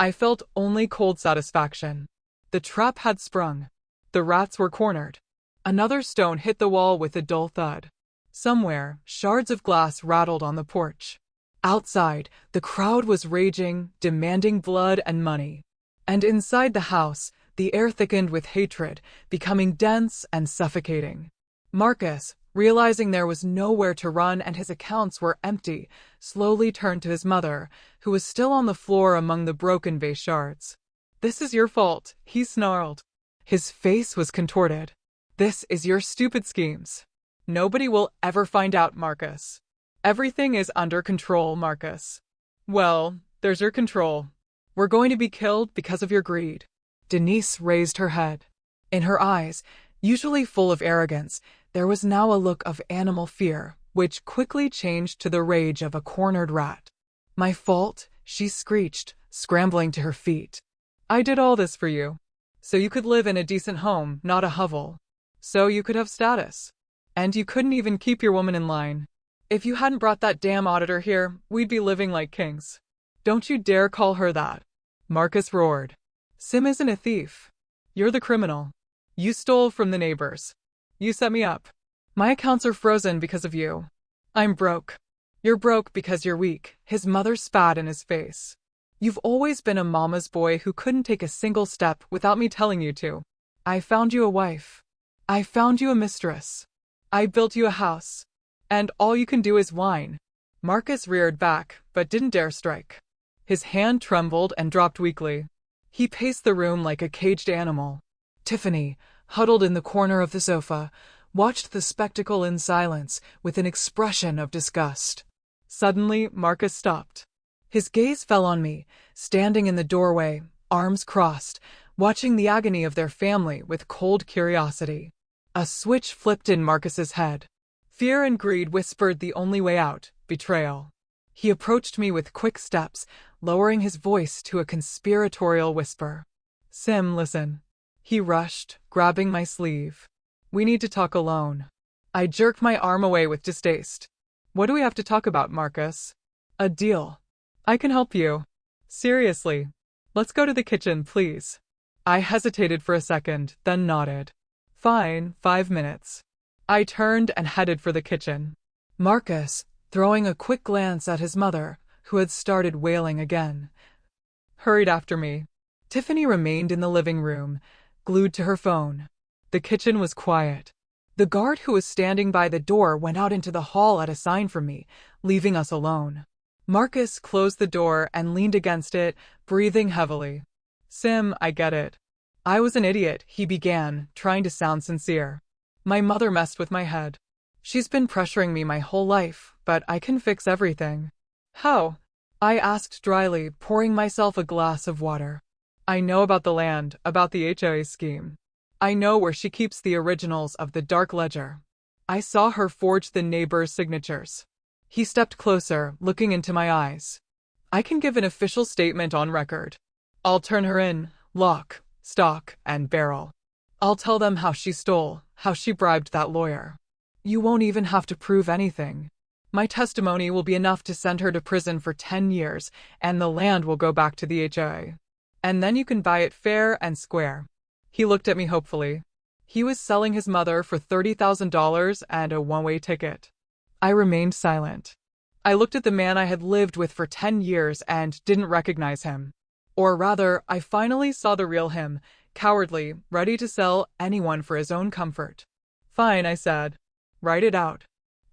I felt only cold satisfaction. The trap had sprung. The rats were cornered. Another stone hit the wall with a dull thud. Somewhere, shards of glass rattled on the porch. Outside, the crowd was raging, demanding blood and money. And inside the house, the air thickened with hatred, becoming dense and suffocating. Marcus, realizing there was nowhere to run and his accounts were empty, slowly turned to his mother, who was still on the floor among the broken vase shards. This is your fault, he snarled. His face was contorted. This is your stupid schemes. Nobody will ever find out, Marcus. Everything is under control, Marcus. Well, there's your control. We're going to be killed because of your greed. Denise raised her head. In her eyes, usually full of arrogance, there was now a look of animal fear, which quickly changed to the rage of a cornered rat. My fault, she screeched, scrambling to her feet. I did all this for you. So you could live in a decent home, not a hovel. So you could have status. And you couldn't even keep your woman in line. If you hadn't brought that damn auditor here, we'd be living like kings. Don't you dare call her that. Marcus roared. Sim isn't a thief. You're the criminal. You stole from the neighbors. You set me up. My accounts are frozen because of you. I'm broke. You're broke because you're weak, his mother spat in his face. You've always been a mama's boy who couldn't take a single step without me telling you to. I found you a wife. I found you a mistress. I built you a house. And all you can do is whine. Marcus reared back, but didn't dare strike. His hand trembled and dropped weakly. He paced the room like a caged animal. Tiffany, huddled in the corner of the sofa, watched the spectacle in silence with an expression of disgust. Suddenly, Marcus stopped. His gaze fell on me, standing in the doorway, arms crossed, watching the agony of their family with cold curiosity. A switch flipped in Marcus's head. Fear and greed whispered the only way out, betrayal. He approached me with quick steps, lowering his voice to a conspiratorial whisper. Sim, listen. He rushed, grabbing my sleeve. We need to talk alone. I jerked my arm away with distaste. What do we have to talk about, Marcus? A deal. I can help you. Seriously. Let's go to the kitchen, please. I hesitated for a second, then nodded. Fine, 5 minutes. I turned and headed for the kitchen. Marcus, throwing a quick glance at his mother, who had started wailing again, hurried after me. Tiffany remained in the living room, glued to her phone. The kitchen was quiet. The guard who was standing by the door went out into the hall at a sign from me, leaving us alone. Marcus closed the door and leaned against it, breathing heavily. Sim, I get it. I was an idiot, he began, trying to sound sincere. My mother messed with my head. She's been pressuring me my whole life, but I can fix everything. How? I asked dryly, pouring myself a glass of water. I know about the land, about the HOA scheme. I know where she keeps the originals of the dark ledger. I saw her forge the neighbors' signatures. He stepped closer, looking into my eyes. I can give an official statement on record. I'll turn her in, lock, stock, and barrel. I'll tell them how she stole, how she bribed that lawyer. You won't even have to prove anything. My testimony will be enough to send her to prison for 10 years, and the land will go back to the HOA. And then you can buy it fair and square." He looked at me hopefully. He was selling his mother for $30,000 and a one-way ticket. I remained silent. I looked at the man I had lived with for 10 years and didn't recognize him. Or rather, I finally saw the real him, cowardly, ready to sell anyone for his own comfort. "Fine," I said. "Write it out."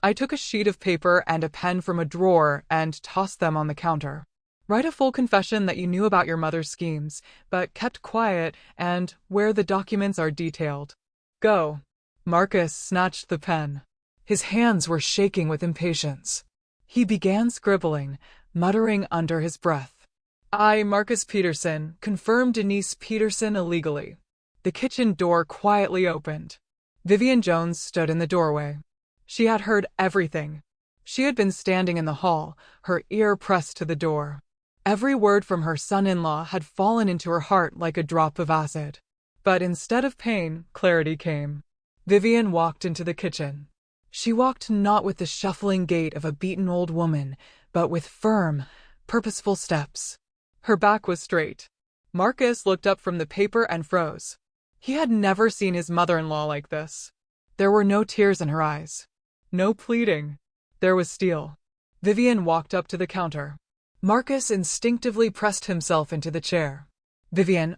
I took a sheet of paper and a pen from a drawer and tossed them on the counter. "Write a full confession that you knew about your mother's schemes, but kept quiet, and where the documents are detailed. Go." Marcus snatched the pen. His hands were shaking with impatience. He began scribbling, muttering under his breath. "I, Marcus Peterson, confirm Denise Peterson illegally." The kitchen door quietly opened. Vivian Jones stood in the doorway. She had heard everything. She had been standing in the hall, her ear pressed to the door. Every word from her son-in-law had fallen into her heart like a drop of acid. But instead of pain, clarity came. Vivian walked into the kitchen. She walked not with the shuffling gait of a beaten old woman, but with firm, purposeful steps. Her back was straight. Marcus looked up from the paper and froze. He had never seen his mother-in-law like this. There were no tears in her eyes. No pleading. There was steel. Vivian walked up to the counter. Marcus instinctively pressed himself into the chair. "Vivian,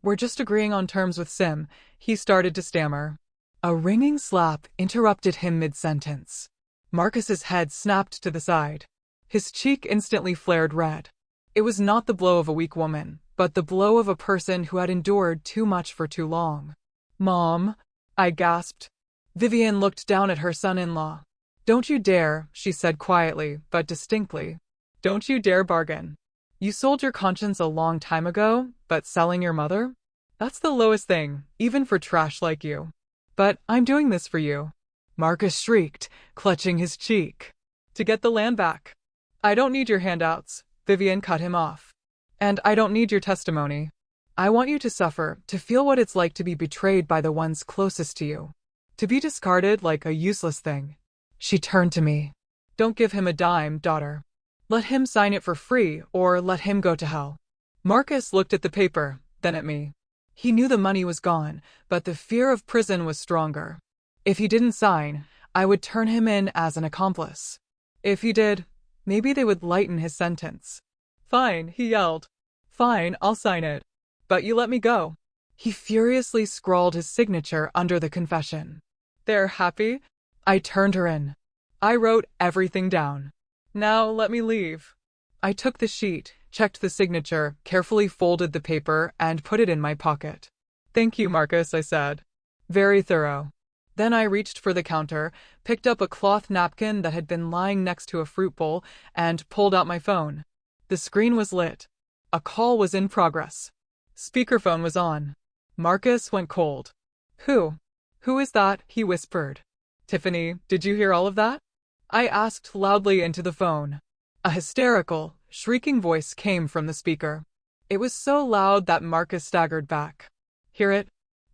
we're just agreeing on terms with Sim," he started to stammer. A ringing slap interrupted him mid-sentence. Marcus's head snapped to the side. His cheek instantly flared red. It was not the blow of a weak woman, but the blow of a person who had endured too much for too long. "Mom," I gasped. Vivian looked down at her son-in-law. "Don't you dare," she said quietly, but distinctly. "Don't you dare bargain. You sold your conscience a long time ago, but selling your mother? That's the lowest thing, even for trash like you. But I'm doing this for you." Marcus shrieked, clutching his cheek. "To get the land back." "I don't need your handouts," Vivian cut him off. "And I don't need your testimony. I want you to suffer, to feel what it's like to be betrayed by the ones closest to you. To be discarded like a useless thing." She turned to me. "Don't give him a dime, daughter. Let him sign it for free, or let him go to hell." Marcus looked at the paper, then at me. He knew the money was gone, but the fear of prison was stronger. If he didn't sign, I would turn him in as an accomplice. If he did, maybe they would lighten his sentence. "Fine," he yelled. "Fine, I'll sign it. But you let me go." He furiously scrawled his signature under the confession. "There, happy?" I turned her in. I wrote everything down. "Now let me leave." I took the sheet, checked the signature, carefully folded the paper, and put it in my pocket. "Thank you, Marcus," I said. "Very thorough." Then I reached for the counter, picked up a cloth napkin that had been lying next to a fruit bowl, and pulled out my phone. The screen was lit. A call was in progress. Speakerphone was on. Marcus went cold. Who is that?" he whispered. "Tiffany, did you hear all of that?" I asked loudly into the phone. A hysterical, shrieking voice came from the speaker. It was so loud that Marcus staggered back. "Hear it?"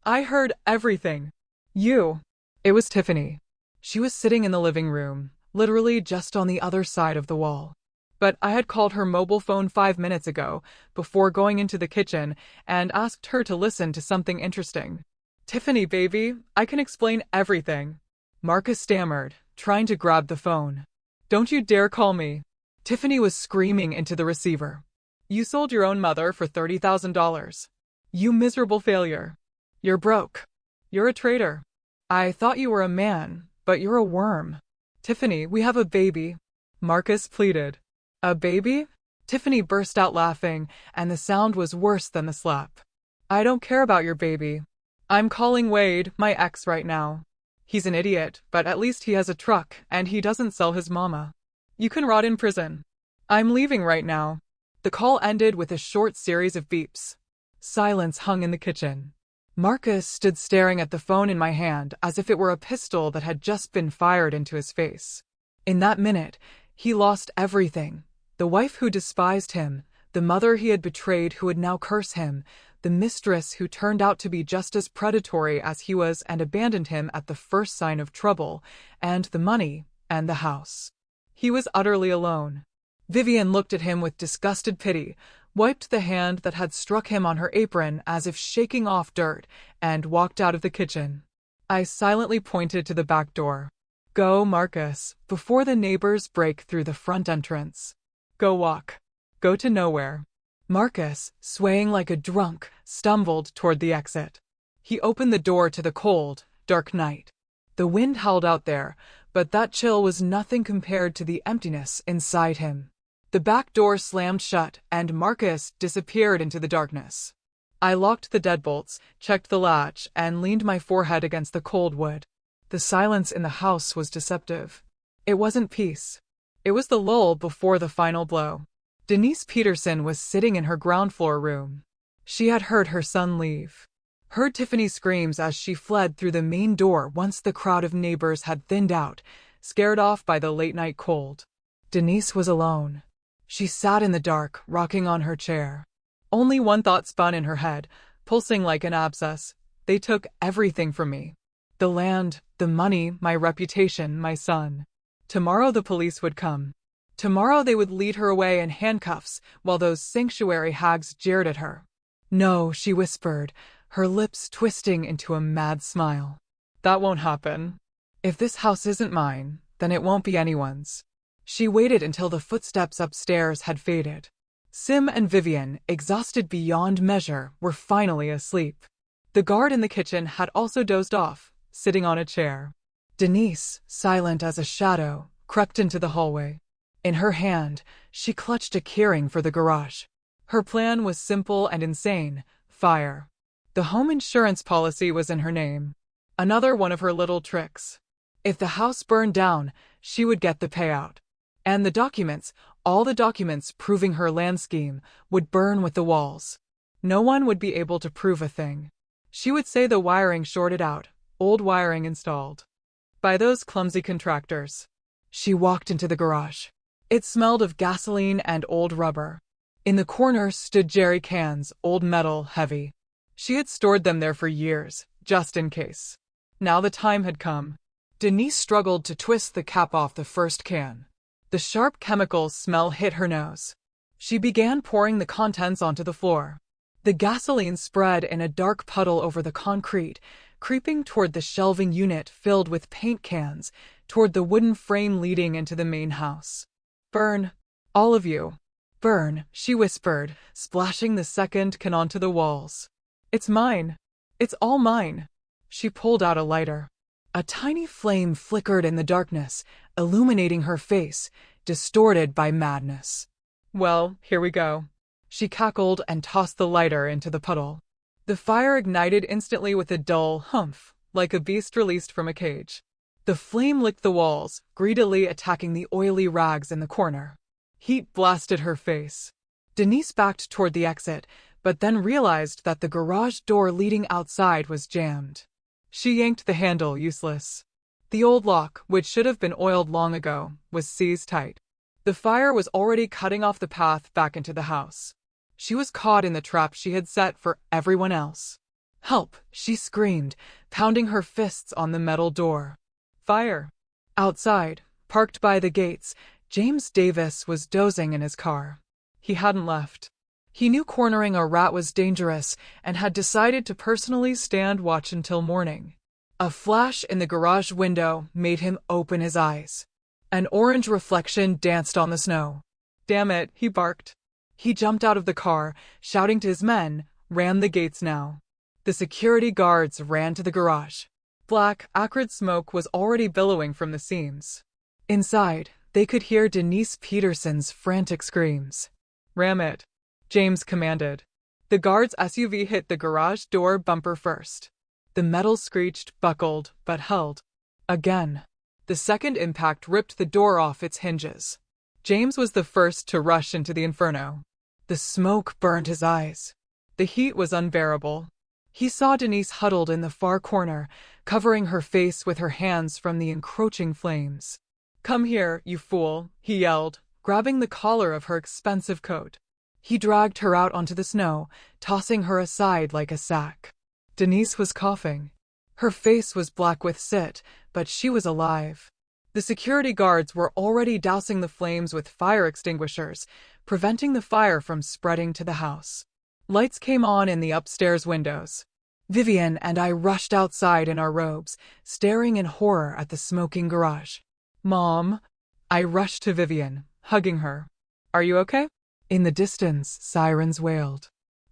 "I heard everything." "You." It was Tiffany. She was sitting in the living room, literally just on the other side of the wall. But I had called her mobile phone 5 minutes ago, before going into the kitchen, and asked her to listen to something interesting. "Tiffany, baby, I can explain everything." Marcus stammered, trying to grab the phone. "Don't you dare call me." Tiffany was screaming into the receiver. "You sold your own mother for $30,000. You miserable failure. You're broke. You're a traitor. I thought you were a man, but you're a worm. Tiffany, we have a baby." Marcus pleaded. "A baby?" Tiffany burst out laughing, and the sound was worse than the slap. "I don't care about your baby. I'm calling Wade, my ex, right now. He's an idiot, but at least he has a truck, and he doesn't sell his mama. You can rot in prison. I'm leaving right now." The call ended with a short series of beeps. Silence hung in the kitchen. Marcus stood staring at the phone in my hand as if it were a pistol that had just been fired into his face. In that minute, he lost everything. The wife who despised him, the mother he had betrayed who would now curse him, the mistress who turned out to be just as predatory as he was and abandoned him at the first sign of trouble, and the money, and the house. He was utterly alone. Vivian looked at him with disgusted pity, wiped the hand that had struck him on her apron as if shaking off dirt, and walked out of the kitchen. I silently pointed to the back door. Go, Marcus, before the neighbors break through the front entrance. Go walk. Go to nowhere. Marcus, swaying like a drunk, stumbled toward the exit. He opened the door to the cold, dark night. The wind howled out there, but that chill was nothing compared to the emptiness inside him. The back door slammed shut, and Marcus disappeared into the darkness. I locked the deadbolts, checked the latch, and leaned my forehead against the cold wood. The silence in the house was deceptive. It wasn't peace. It was the lull before the final blow. Denise Peterson was sitting in her ground floor room. She had heard her son leave. Heard Tiffany's screams as she fled through the main door once the crowd of neighbors had thinned out, scared off by the late-night cold. Denise was alone. She sat in the dark, rocking on her chair. Only one thought spun in her head, pulsing like an abscess. They took everything from me. The land, the money, my reputation, my son. Tomorrow the police would come. Tomorrow they would lead her away in handcuffs while those sanctuary hags jeered at her. No, she whispered, her lips twisting into a mad smile. That won't happen. If this house isn't mine, then it won't be anyone's. She waited until the footsteps upstairs had faded. Sim and Vivian, exhausted beyond measure, were finally asleep. The guard in the kitchen had also dozed off, sitting on a chair. Denise, silent as a shadow, crept into the hallway. In her hand, she clutched a keyring for the garage. Her plan was simple and insane: fire. The home insurance policy was in her name. Another one of her little tricks. If the house burned down, she would get the payout. And the documents, all the documents proving her land scheme, would burn with the walls. No one would be able to prove a thing. She would say the wiring shorted out, old wiring installed by those clumsy contractors. She walked into the garage. It smelled of gasoline and old rubber. In the corner stood jerry cans, old metal, heavy. She had stored them there for years, just in case. Now the time had come. Denise struggled to twist the cap off the first can. The sharp chemical smell hit her nose. She began pouring the contents onto the floor. The gasoline spread in a dark puddle over the concrete, creeping toward the shelving unit filled with paint cans, toward the wooden frame leading into the main house. Burn, all of you. Burn, she whispered, splashing the second can onto the walls. It's mine. It's all mine. She pulled out a lighter. A tiny flame flickered in the darkness, illuminating her face, distorted by madness. Well, here we go. She cackled and tossed the lighter into the puddle. The fire ignited instantly with a dull humph, like a beast released from a cage. The flame licked the walls, greedily attacking the oily rags in the corner. Heat blasted her face. Denise backed toward the exit, but then realized that the garage door leading outside was jammed. She yanked the handle, useless. The old lock, which should have been oiled long ago, was seized tight. The fire was already cutting off the path back into the house. She was caught in the trap she had set for everyone else. Help, she screamed, pounding her fists on the metal door. Fire. Outside, parked by the gates, James Davis was dozing in his car. He hadn't left. He knew cornering a rat was dangerous and had decided to personally stand watch until morning. A flash in the garage window made him open his eyes. An orange reflection danced on the snow. Damn it, he barked. He jumped out of the car, shouting to his men, "Ram the gates now." The security guards ran to the garage. Black, acrid smoke was already billowing from the seams. Inside, they could hear Denise Peterson's frantic screams. "Ram it," James commanded. The guard's SUV hit the garage door bumper first. The metal screeched, buckled, but held. Again. The second impact ripped the door off its hinges. James was the first to rush into the inferno. The smoke burned his eyes. The heat was unbearable. He saw Denise huddled in the far corner, covering her face with her hands from the encroaching flames. "Come here, you fool," he yelled, grabbing the collar of her expensive coat. He dragged her out onto the snow, tossing her aside like a sack. Denise was coughing. Her face was black with soot, but she was alive. The security guards were already dousing the flames with fire extinguishers, preventing the fire from spreading to the house. Lights came on in the upstairs windows. Vivian and I rushed outside in our robes, staring in horror at the smoking garage. "Mom!" I rushed to Vivian, hugging her. "Are you okay?" In the distance, sirens wailed.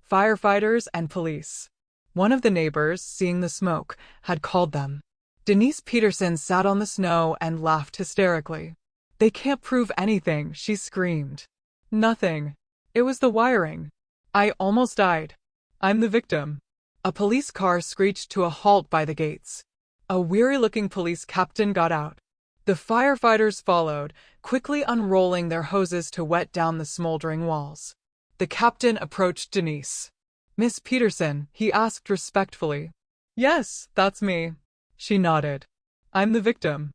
Firefighters and police. One of the neighbors, seeing the smoke, had called them. Denise Peterson sat on the snow and laughed hysterically. "They can't prove anything," she screamed. "Nothing. It was the wiring. I almost died. I'm the victim." A police car screeched to a halt by the gates. A weary-looking police captain got out. The firefighters followed, quickly unrolling their hoses to wet down the smoldering walls. The captain approached Denise. "Miss Peterson," he asked respectfully. "Yes, that's me." She nodded. "I'm the victim.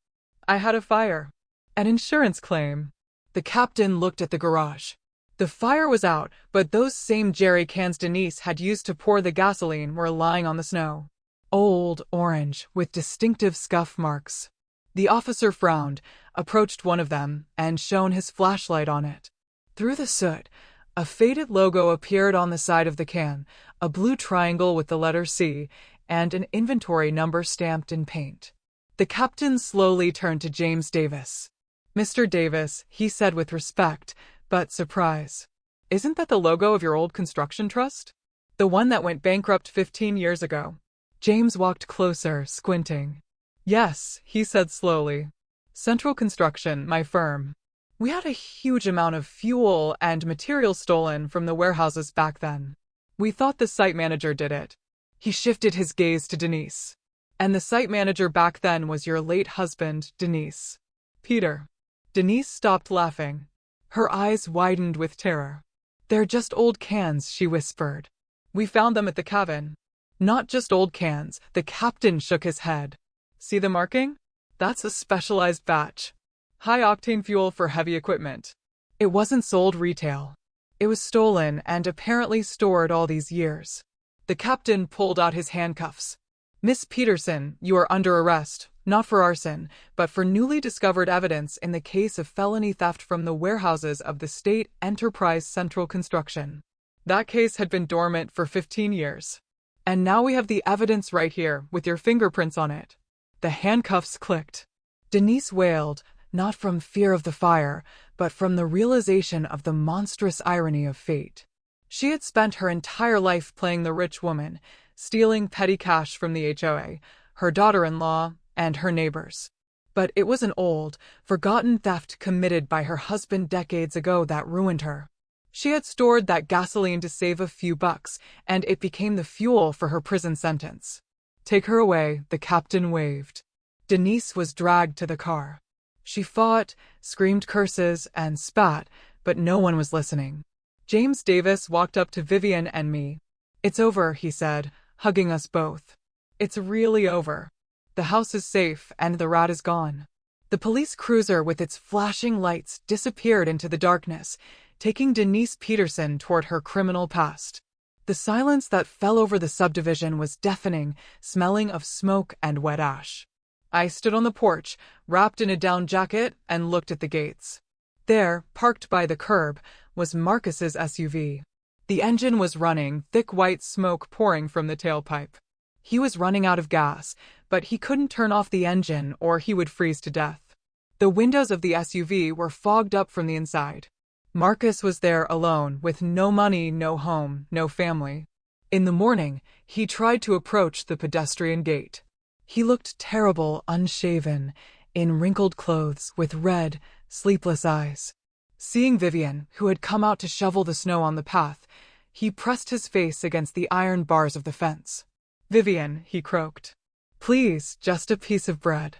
I had a fire. An insurance claim." The captain looked at the garage. The fire was out, but those same jerry cans Denise had used to pour the gasoline were lying on the snow. Old, orange, with distinctive scuff marks. The officer frowned, approached one of them, and shone his flashlight on it. Through the soot, a faded logo appeared on the side of the can, a blue triangle with the letter C, and an inventory number stamped in paint. The captain slowly turned to James Davis. "Mr. Davis," he said with respect, but surprise. "Isn't that the logo of your old construction trust? The one that went bankrupt 15 years ago?" James walked closer, squinting. "Yes," he said slowly. "Central Construction, my firm. We had a huge amount of fuel and materials stolen from the warehouses back then. We thought the site manager did it." He shifted his gaze to Denise. "And the site manager back then was your late husband, Denise. Peter." Denise stopped laughing. Her eyes widened with terror. "They're just old cans," she whispered. "We found them at the cabin." "Not just old cans," the captain shook his head. "See the marking? That's a specialized batch. High-octane fuel for heavy equipment. It wasn't sold retail. It was stolen and apparently stored all these years." The captain pulled out his handcuffs. "Miss Peterson, you are under arrest, not for arson, but for newly discovered evidence in the case of felony theft from the warehouses of the State Enterprise Central Construction." That case had been dormant for 15 years. "And now we have the evidence right here, with your fingerprints on it." The handcuffs clicked. Denise wailed, not from fear of the fire, but from the realization of the monstrous irony of fate. She had spent her entire life playing the rich woman, stealing petty cash from the HOA, her daughter-in-law, and her neighbors. But it was an old, forgotten theft committed by her husband decades ago that ruined her. She had stored that gasoline to save a few bucks, and it became the fuel for her prison sentence. "Take her away," the captain waved. Denise was dragged to the car. She fought, screamed curses, and spat, but no one was listening. James Davis walked up to Vivian and me. "It's over," he said, hugging us both. "It's really over. The house is safe and the rat is gone." The police cruiser with its flashing lights disappeared into the darkness, taking Denise Peterson toward her criminal past. The silence that fell over the subdivision was deafening, smelling of smoke and wet ash. I stood on the porch, wrapped in a down jacket, and looked at the gates. There, parked by the curb, was Marcus's SUV. The engine was running, thick white smoke pouring from the tailpipe. He was running out of gas, but he couldn't turn off the engine or he would freeze to death. The windows of the SUV were fogged up from the inside. Marcus was there alone, with no money, no home, no family. In the morning, he tried to approach the pedestrian gate. He looked terrible, unshaven, in wrinkled clothes, with red, sleepless eyes. Seeing Vivian, who had come out to shovel the snow on the path, he pressed his face against the iron bars of the fence. "Vivian," he croaked. "Please, just a piece of bread.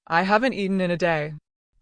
I haven't eaten in a day.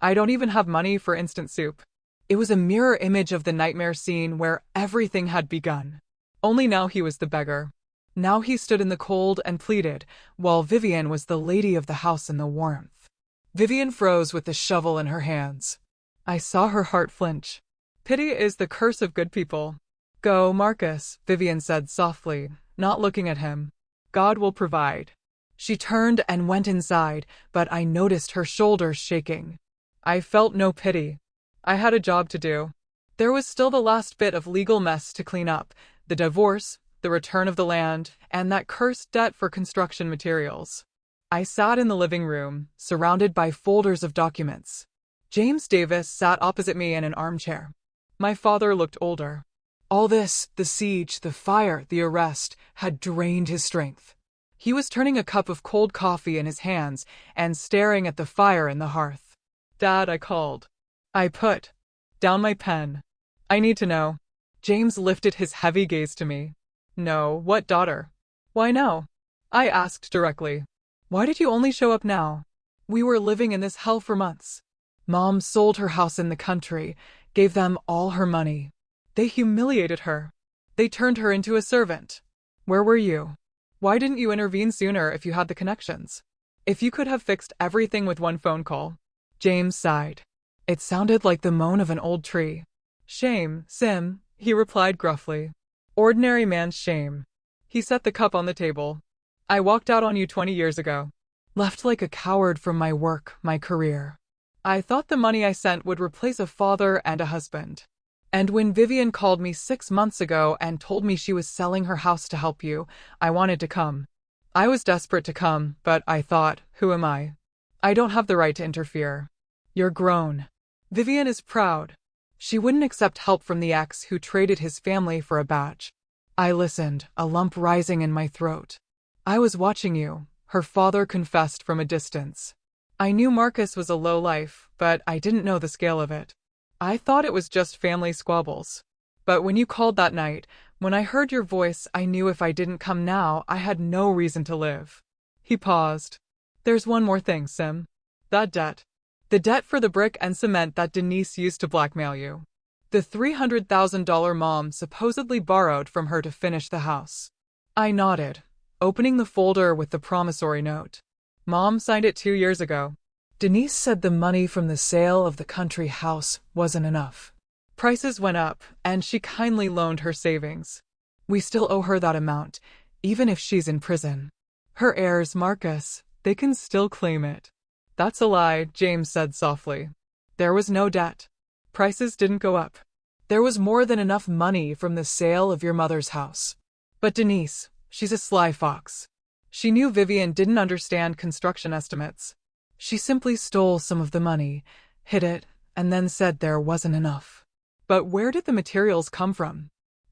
I don't even have money for instant soup." It was a mirror image of the nightmare scene where everything had begun. Only now he was the beggar. Now he stood in the cold and pleaded, while Vivian was the lady of the house in the warmth. Vivian froze with the shovel in her hands. I saw her heart flinch. "Pity is the curse of good people." "Go, Marcus," Vivian said softly, not looking at him. "God will provide." She turned and went inside, but I noticed her shoulders shaking. I felt no pity. I had a job to do. There was still the last bit of legal mess to clean up: the divorce, the return of the land, and that cursed debt for construction materials. I sat in the living room, surrounded by folders of documents. James Davis sat opposite me in an armchair. My father looked older. All this, the siege, the fire, the arrest, had drained his strength. He was turning a cup of cold coffee in his hands and staring at the fire in the hearth. "Dad," I called. I put down my pen. "I need to know." James lifted his heavy gaze to me. "No, what, daughter?" "Why no?" I asked directly. "Why did you only show up now? We were living in this hell for months. Mom sold her house in the country, gave them all her money. They humiliated her. They turned her into a servant. Where were you? Why didn't you intervene sooner if you had the connections? If you could have fixed everything with one phone call?" James sighed. It sounded like the moan of an old tree. "Shame, Sim," he replied gruffly. "Ordinary man's shame." He set the cup on the table. "I walked out on you 20 years ago. Left like a coward from my work, my career. I thought the money I sent would replace a father and a husband. And when Vivian called me 6 months ago and told me she was selling her house to help you, I wanted to come. I was desperate to come, but I thought, who am I? I don't have the right to interfere. You're grown. Vivian is proud. She wouldn't accept help from the ex who traded his family for a badge." I listened, a lump rising in my throat. "I was watching you," her father confessed from a distance. "I knew Marcus was a lowlife, but I didn't know the scale of it. I thought it was just family squabbles. But when you called that night, when I heard your voice, I knew if I didn't come now, I had no reason to live." He paused. "There's one more thing, Sim. That debt. The debt for the brick and cement that Denise used to blackmail you. The $300,000 Mom supposedly borrowed from her to finish the house." I nodded, opening the folder with the promissory note. "Mom signed it 2 years ago. Denise said the money from the sale of the country house wasn't enough. Prices went up, and she kindly loaned her savings. We still owe her that amount, even if she's in prison. Her heirs, Marcus, they can still claim it." "That's a lie," James said softly. "There was no debt. Prices didn't go up. There was more than enough money from the sale of your mother's house. But Denise, she's a sly fox. She knew Vivian didn't understand construction estimates. She simply stole some of the money, hid it, and then said there wasn't enough." "But where did the materials come from?"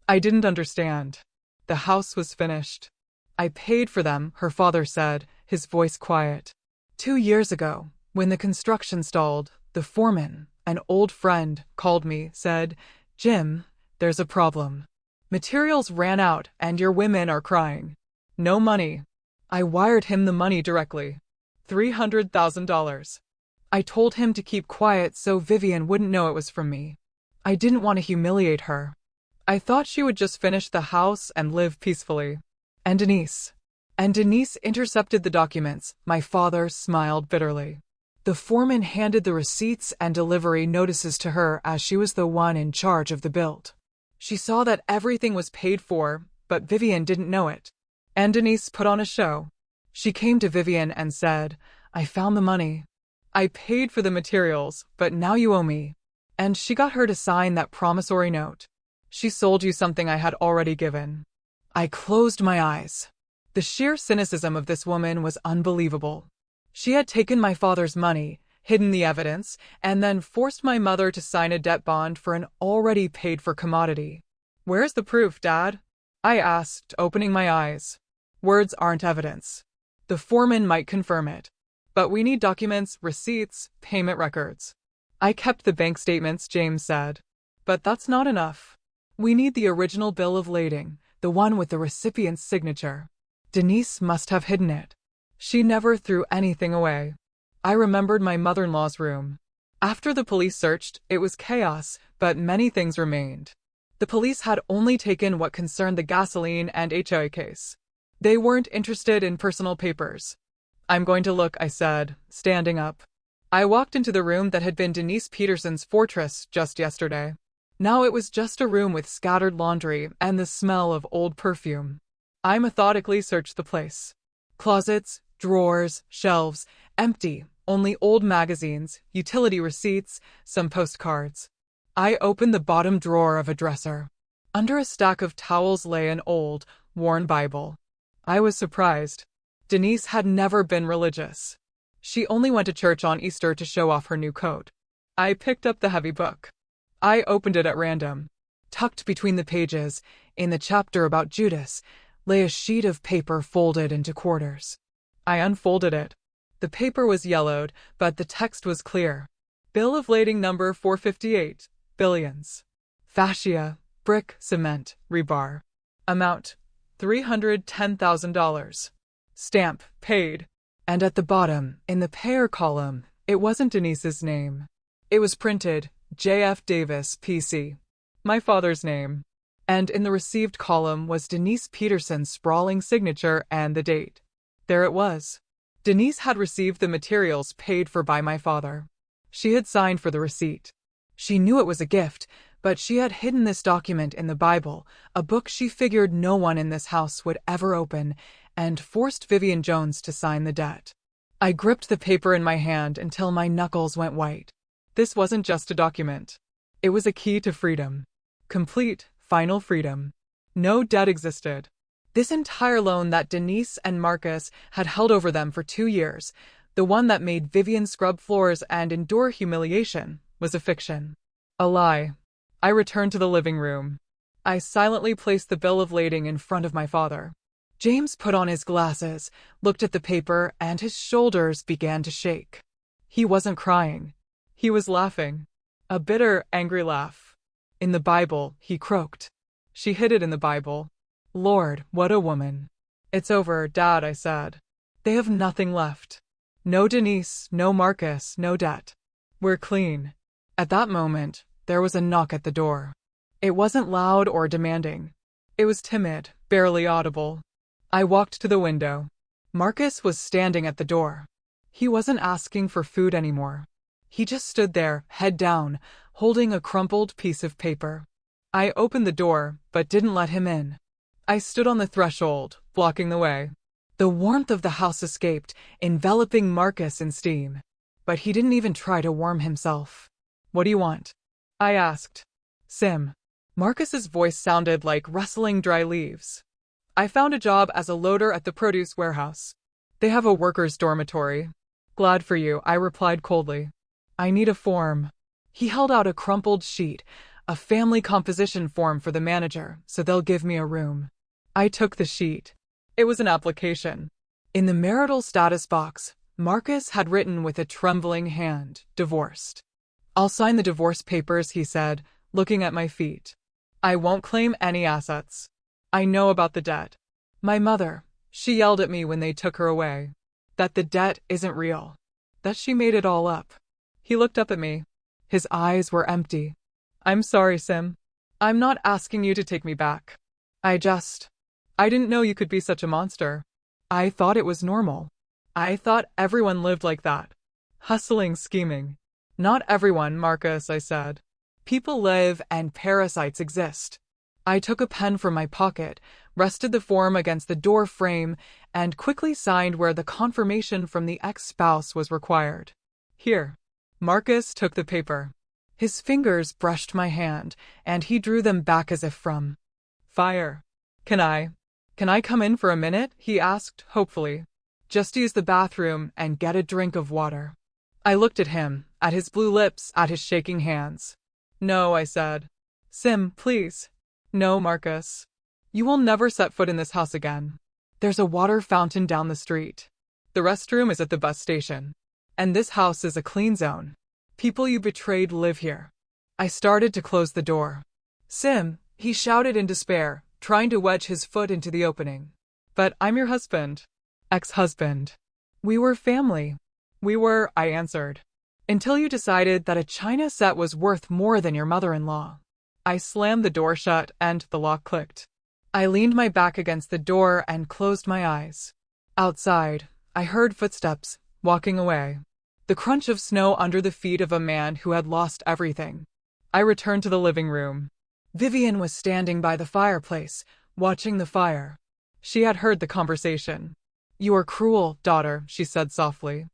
I didn't understand. "The house was finished. I paid for them," her father said, his voice quiet. 2 years ago, when the construction stalled, the foreman, an old friend, called me, said, 'Jim, there's a problem. Materials ran out and your women are crying. No money.' I wired him the money directly. $300,000. I told him to keep quiet so Vivian wouldn't know it was from me. I didn't want to humiliate her. I thought she would just finish the house and live peacefully. And Denise intercepted the documents." My father smiled bitterly. "The foreman handed the receipts and delivery notices to her as she was the one in charge of the build. She saw that everything was paid for, but Vivian didn't know it. And Denise put on a show. She came to Vivian and said, 'I found the money. I paid for the materials, but now you owe me.' And she got her to sign that promissory note. She sold you something I had already given." I closed my eyes. The sheer cynicism of this woman was unbelievable. She had taken my father's money, hidden the evidence, and then forced my mother to sign a debt bond for an already paid-for commodity. "Where's the proof, Dad?" I asked, opening my eyes. "Words aren't evidence. The foreman might confirm it. But we need documents, receipts, payment records." "I kept the bank statements," James said. "But that's not enough. We need the original bill of lading, the one with the recipient's signature. Denise must have hidden it. She never threw anything away." I remembered my mother-in-law's room. After the police searched, it was chaos, but many things remained. The police had only taken what concerned the gasoline and HOA case. They weren't interested in personal papers. "I'm going to look," I said, standing up. I walked into the room that had been Denise Peterson's fortress just yesterday. Now it was just a room with scattered laundry and the smell of old perfume. I methodically searched the place. Closets, Drawers, shelves, empty, only old magazines, utility receipts, some postcards. I opened the bottom drawer of a dresser. Under a stack of towels lay an old, worn Bible. I was surprised. Denise had never been religious. She only went to church on Easter to show off her new coat. I picked up the heavy book. I opened it at random. Tucked between the pages, in the chapter about Judas, lay a sheet of paper folded into quarters. I unfolded it. The paper was yellowed, but the text was clear. Bill of lading number 458, billions. Fascia, brick, cement, rebar. Amount, $310,000. Stamp, paid. And at the bottom, in the payer column, it wasn't Denise's name. It was printed, J.F. Davis, P.C., my father's name. And in the received column was Denise Peterson's sprawling signature and the date. There it was. Denise had received the materials paid for by my father. She had signed for the receipt. She knew it was a gift, but she had hidden this document in the Bible, a book she figured no one in this house would ever open, and forced Vivian Jones to sign the debt. I gripped the paper in my hand until my knuckles went white. This wasn't just a document. It was a key to freedom. Complete, final freedom. No debt existed. This entire loan that Denise and Marcus had held over them for 2 years, the one that made Vivian scrub floors and endure humiliation, was a fiction. A lie. I returned to the living room. I silently placed the bill of lading in front of my father. James put on his glasses, looked at the paper, and his shoulders began to shake. He wasn't crying. He was laughing. A bitter, angry laugh. In the Bible, he croaked. She hid it in the Bible. Lord, what a woman. It's over, Dad, I said. They have nothing left. No Denise, no Marcus, no debt. We're clean. At that moment, there was a knock at the door. It wasn't loud or demanding. It was timid, barely audible. I walked to the window. Marcus was standing at the door. He wasn't asking for food anymore. He just stood there, head down, holding a crumpled piece of paper. I opened the door, but didn't let him in. I stood on the threshold, blocking the way. The warmth of the house escaped, enveloping Marcus in steam. But he didn't even try to warm himself. What do you want? I asked. Sim. Marcus's voice sounded like rustling dry leaves. I found a job as a loader at the produce warehouse. They have a workers' dormitory. Glad for you, I replied coldly. I need a form. He held out a crumpled sheet, a family composition form for the manager, so they'll give me a room. I took the sheet. It was an application. In the marital status box, Marcus had written with a trembling hand, divorced. I'll sign the divorce papers, he said, looking at my feet. I won't claim any assets. I know about the debt. My mother, she yelled at me when they took her away. That the debt isn't real. That she made it all up. He looked up at me. His eyes were empty. I'm sorry, Sim. I'm not asking you to take me back. I didn't know you could be such a monster. I thought it was normal. I thought everyone lived like that. Hustling, scheming. Not everyone, Marcus, I said. People live and parasites exist. I took a pen from my pocket, rested the form against the door frame, and quickly signed where the confirmation from the ex-spouse was required. Here. Marcus took the paper. His fingers brushed my hand, and he drew them back as if from fire. Can I come in for a minute? He asked, hopefully. Just use the bathroom and get a drink of water. I looked at him, at his blue lips, at his shaking hands. No, I said. Sim, please. No, Marcus. You will never set foot in this house again. There's a water fountain down the street. The restroom is at the bus station. And this house is a clean zone. People you betrayed live here. I started to close the door. Sim, he shouted in despair, trying to wedge his foot into the opening. But I'm your husband. Ex-husband. We were family. We were, I answered. Until you decided that a china set was worth more than your mother-in-law. I slammed the door shut and the lock clicked. I leaned my back against the door and closed my eyes. Outside, I heard footsteps, walking away. The crunch of snow under the feet of a man who had lost everything. I returned to the living room. Vivian was standing by the fireplace, watching the fire. She had heard the conversation. You are cruel, daughter, she said softly.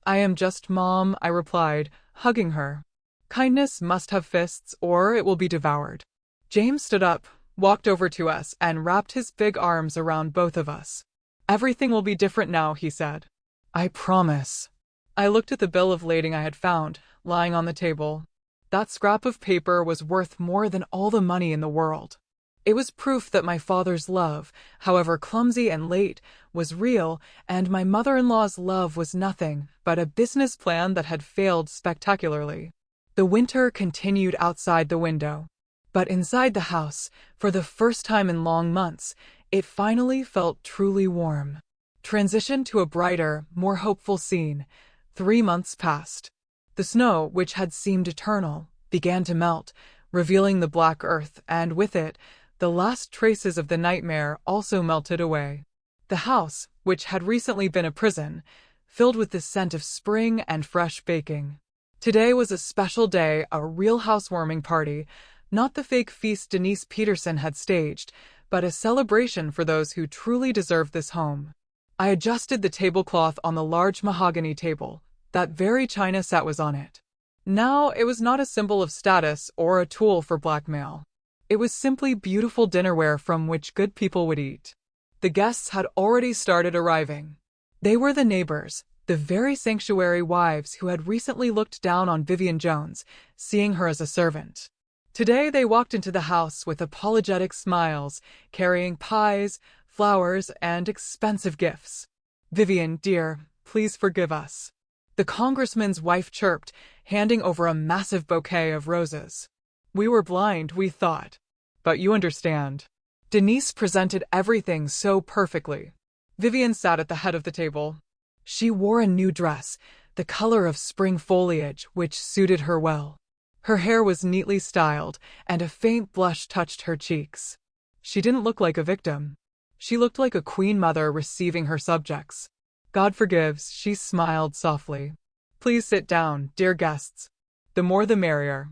I am just Mom, I replied, hugging her. Kindness must have fists, or it will be devoured. James stood up, walked over to us, and wrapped his big arms around both of us. Everything will be different now, he said. I promise. I looked at the bill of lading I had found, lying on the table. That scrap of paper was worth more than all the money in the world. It was proof that my father's love, however clumsy and late, was real, and my mother-in-law's love was nothing but a business plan that had failed spectacularly. The winter continued outside the window. But inside the house, for the first time in long months, it finally felt truly warm. Transition to a brighter, more hopeful scene. 3 months passed. The snow, which had seemed eternal, began to melt, revealing the black earth, and with it, the last traces of the nightmare also melted away. The house, which had recently been a prison, filled with the scent of spring and fresh baking. Today was a special day, a real housewarming party, not the fake feast Denise Peterson had staged, but a celebration for those who truly deserved this home. I adjusted the tablecloth on the large mahogany table. That very china set was on it. Now it was not a symbol of status or a tool for blackmail. It was simply beautiful dinnerware from which good people would eat. The guests had already started arriving. They were the neighbors, the very sanctuary wives who had recently looked down on Vivian Jones, seeing her as a servant. Today they walked into the house with apologetic smiles, carrying pies, flowers, and expensive gifts. Vivian, dear, please forgive us. The congressman's wife chirped, handing over a massive bouquet of roses. We were blind, we thought. But you understand. Denise presented everything so perfectly. Vivian sat at the head of the table. She wore a new dress, the color of spring foliage, which suited her well. Her hair was neatly styled, and a faint blush touched her cheeks. She didn't look like a victim. She looked like a queen mother receiving her subjects. God forgives, she smiled softly. Please sit down, dear guests. The more the merrier.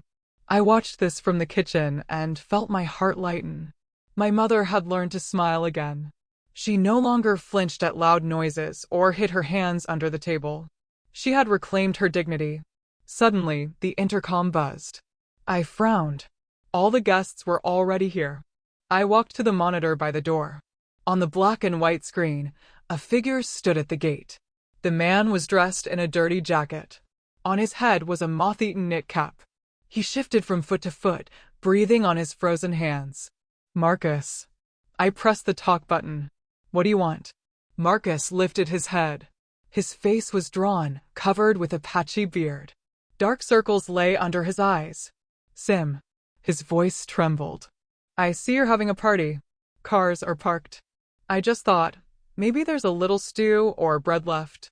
I watched this from the kitchen and felt my heart lighten. My mother had learned to smile again. She no longer flinched at loud noises or hid her hands under the table. She had reclaimed her dignity. Suddenly, the intercom buzzed. I frowned. All the guests were already here. I walked to the monitor by the door. On the black and white screen, a figure stood at the gate. The man was dressed in a dirty jacket. On his head was a moth-eaten knit cap. He shifted from foot to foot, breathing on his frozen hands. Marcus. I pressed the talk button. What do you want? Marcus lifted his head. His face was drawn, covered with a patchy beard. Dark circles lay under his eyes. Sim. His voice trembled. I see you're having a party. Cars are parked. I just thought, maybe there's a little stew or bread left.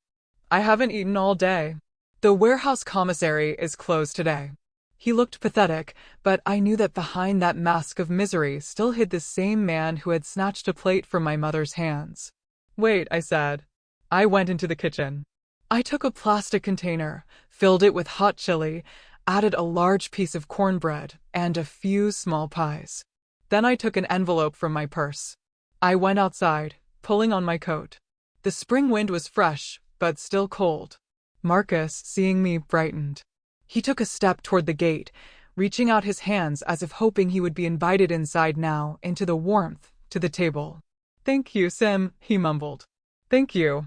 I haven't eaten all day. The warehouse commissary is closed today. He looked pathetic, but I knew that behind that mask of misery still hid the same man who had snatched a plate from my mother's hands. Wait, I said. I went into the kitchen. I took a plastic container, filled it with hot chili, added a large piece of cornbread, and a few small pies. Then I took an envelope from my purse. I went outside, pulling on my coat. The spring wind was fresh, but still cold. Marcus, seeing me, brightened. He took a step toward the gate, reaching out his hands as if hoping he would be invited inside now, into the warmth, to the table. Thank you, Sim, he mumbled. Thank you.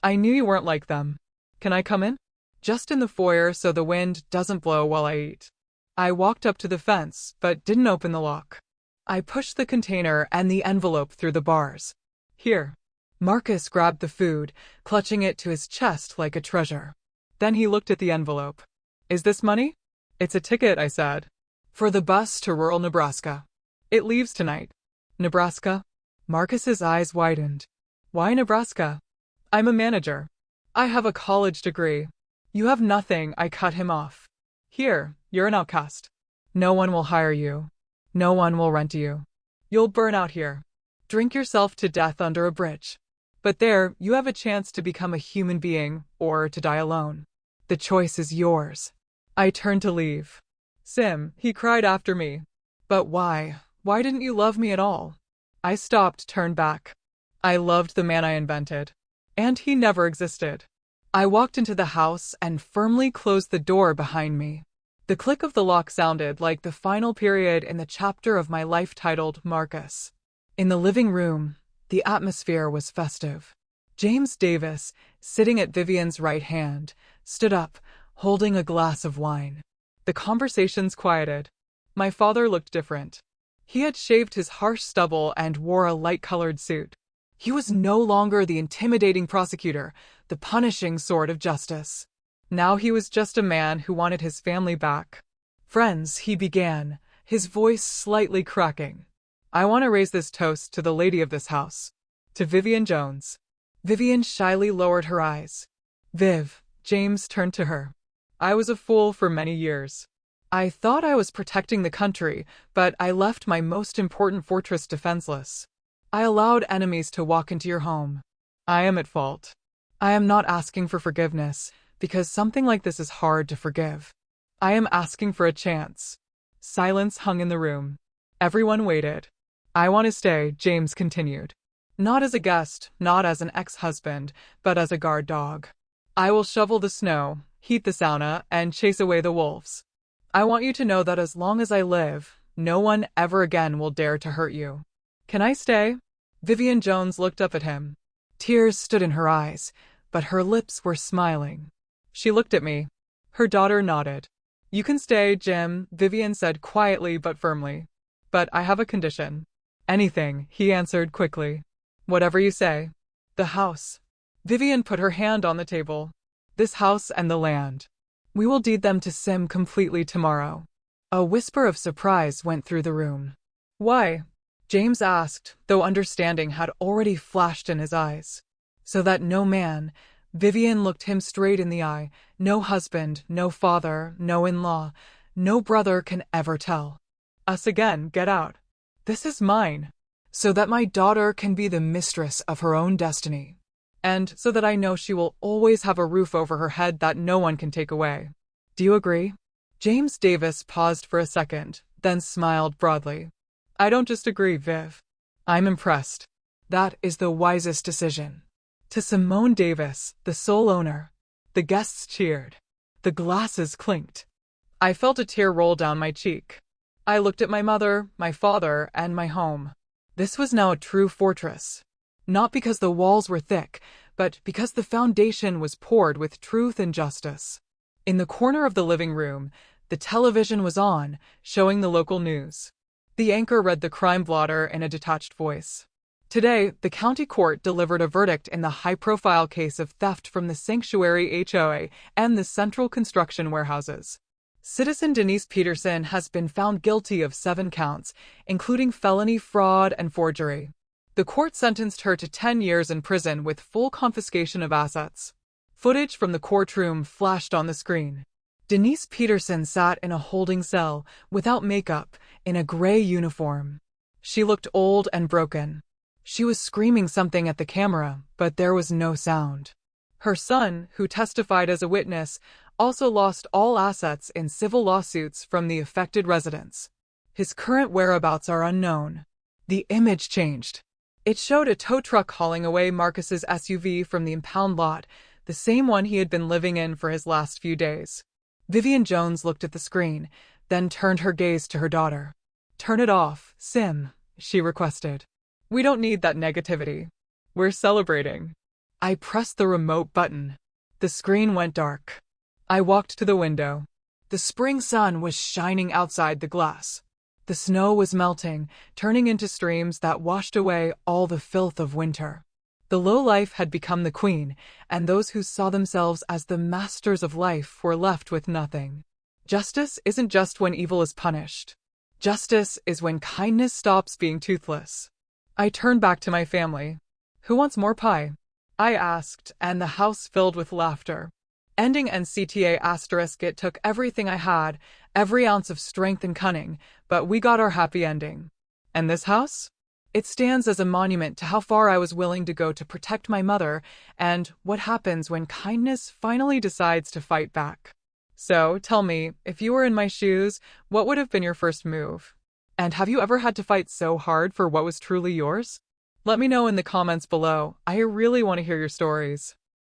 I knew you weren't like them. Can I come in? Just in the foyer so the wind doesn't blow while I eat. I walked up to the fence, but didn't open the lock. I pushed the container and the envelope through the bars. Here. Marcus grabbed the food, clutching it to his chest like a treasure. Then he looked at the envelope. Is this money? It's a ticket, I said. For the bus to rural Nebraska. It leaves tonight. Nebraska? Marcus's eyes widened. Why Nebraska? I'm a manager. I have a college degree. You have nothing, I cut him off. Here, you're an outcast. No one will hire you. No one will rent you. You'll burn out here. Drink yourself to death under a bridge. But there, you have a chance to become a human being, or to die alone. The choice is yours. I turned to leave. Sim, he cried after me. But why? Why didn't you love me at all? I stopped, turned back. I loved the man I invented. And he never existed. I walked into the house and firmly closed the door behind me. The click of the lock sounded like the final period in the chapter of my life titled Marcus. In the living room, the atmosphere was festive. James Davis, sitting at Vivian's right hand, stood up, holding a glass of wine. The conversations quieted. My father looked different. He had shaved his harsh stubble and wore a light-colored suit. He was no longer the intimidating prosecutor, the punishing sword of justice. Now he was just a man who wanted his family back. "Friends," he began, his voice slightly cracking. "I want to raise this toast to the lady of this house. To Vivian Jones." Vivian shyly lowered her eyes. "Viv," James turned to her. "I was a fool for many years. I thought I was protecting the country, but I left my most important fortress defenseless. I allowed enemies to walk into your home. I am at fault. I am not asking for forgiveness, because something like this is hard to forgive. I am asking for a chance." Silence hung in the room. Everyone waited. "I want to stay," James continued. "Not as a guest, not as an ex-husband, but as a guard dog. I will shovel the snow, heat the sauna, and chase away the wolves. I want you to know that as long as I live, no one ever again will dare to hurt you. Can I stay?" Vivian Jones looked up at him. Tears stood in her eyes, but her lips were smiling. She looked at me. Her daughter nodded. "You can stay, Jim," Vivian said quietly but firmly. "But I have a condition." "Anything," he answered quickly. "Whatever you say." "The house." Vivian put her hand on the table. "This house and the land. We will deed them to Sim completely tomorrow." A whisper of surprise went through the room. "Why?" James asked, though understanding had already flashed in his eyes. "So that no man," Vivian looked him straight in the eye, "no husband, no father, no in-law, no brother can ever tell us again. Get out. This is mine. So that my daughter can be the mistress of her own destiny. And so that I know she will always have a roof over her head that no one can take away. Do you agree?" James Davis paused for a second, then smiled broadly. "I don't just agree, Viv. I'm impressed. That is the wisest decision." To Simone Davis, the sole owner, the guests cheered. The glasses clinked. I felt a tear roll down my cheek. I looked at my mother, my father, and my home. This was now a true fortress. Not because the walls were thick, but because the foundation was poured with truth and justice. In the corner of the living room, the television was on, showing the local news. The anchor read the crime blotter in a detached voice. Today, the county court delivered a verdict in the high-profile case of theft from the Sanctuary HOA and the Central Construction warehouses. Citizen Denise Peterson has been found guilty of 7 counts, including felony fraud and forgery. The court sentenced her to 10 years in prison with full confiscation of assets. Footage from the courtroom flashed on the screen. Denise Peterson sat in a holding cell, without makeup, in a gray uniform. She looked old and broken. She was screaming something at the camera, but there was no sound. Her son, who testified as a witness, also lost all assets in civil lawsuits from the affected residents. His current whereabouts are unknown. The image changed. It showed a tow truck hauling away Marcus's SUV from the impound lot, the same one he had been living in for his last few days. Vivian Jones looked at the screen, then turned her gaze to her daughter. "Turn it off, Sim," she requested. "We don't need that negativity. We're celebrating." I pressed the remote button. The screen went dark. I walked to the window. The spring sun was shining outside the glass. The snow was melting, turning into streams that washed away all the filth of winter. The lowlife had become the queen, and those who saw themselves as the masters of life were left with nothing. Justice isn't just when evil is punished. Justice is when kindness stops being toothless. I turned back to my family. "Who wants more pie?" I asked, and the house filled with laughter. Ending NCTA asterisk, it took everything I had, every ounce of strength and cunning, but we got our happy ending. And this house? It stands as a monument to how far I was willing to go to protect my mother, and what happens when kindness finally decides to fight back. So, tell me, if you were in my shoes, what would have been your first move? And have you ever had to fight so hard for what was truly yours? Let me know in the comments below. I really want to hear your stories.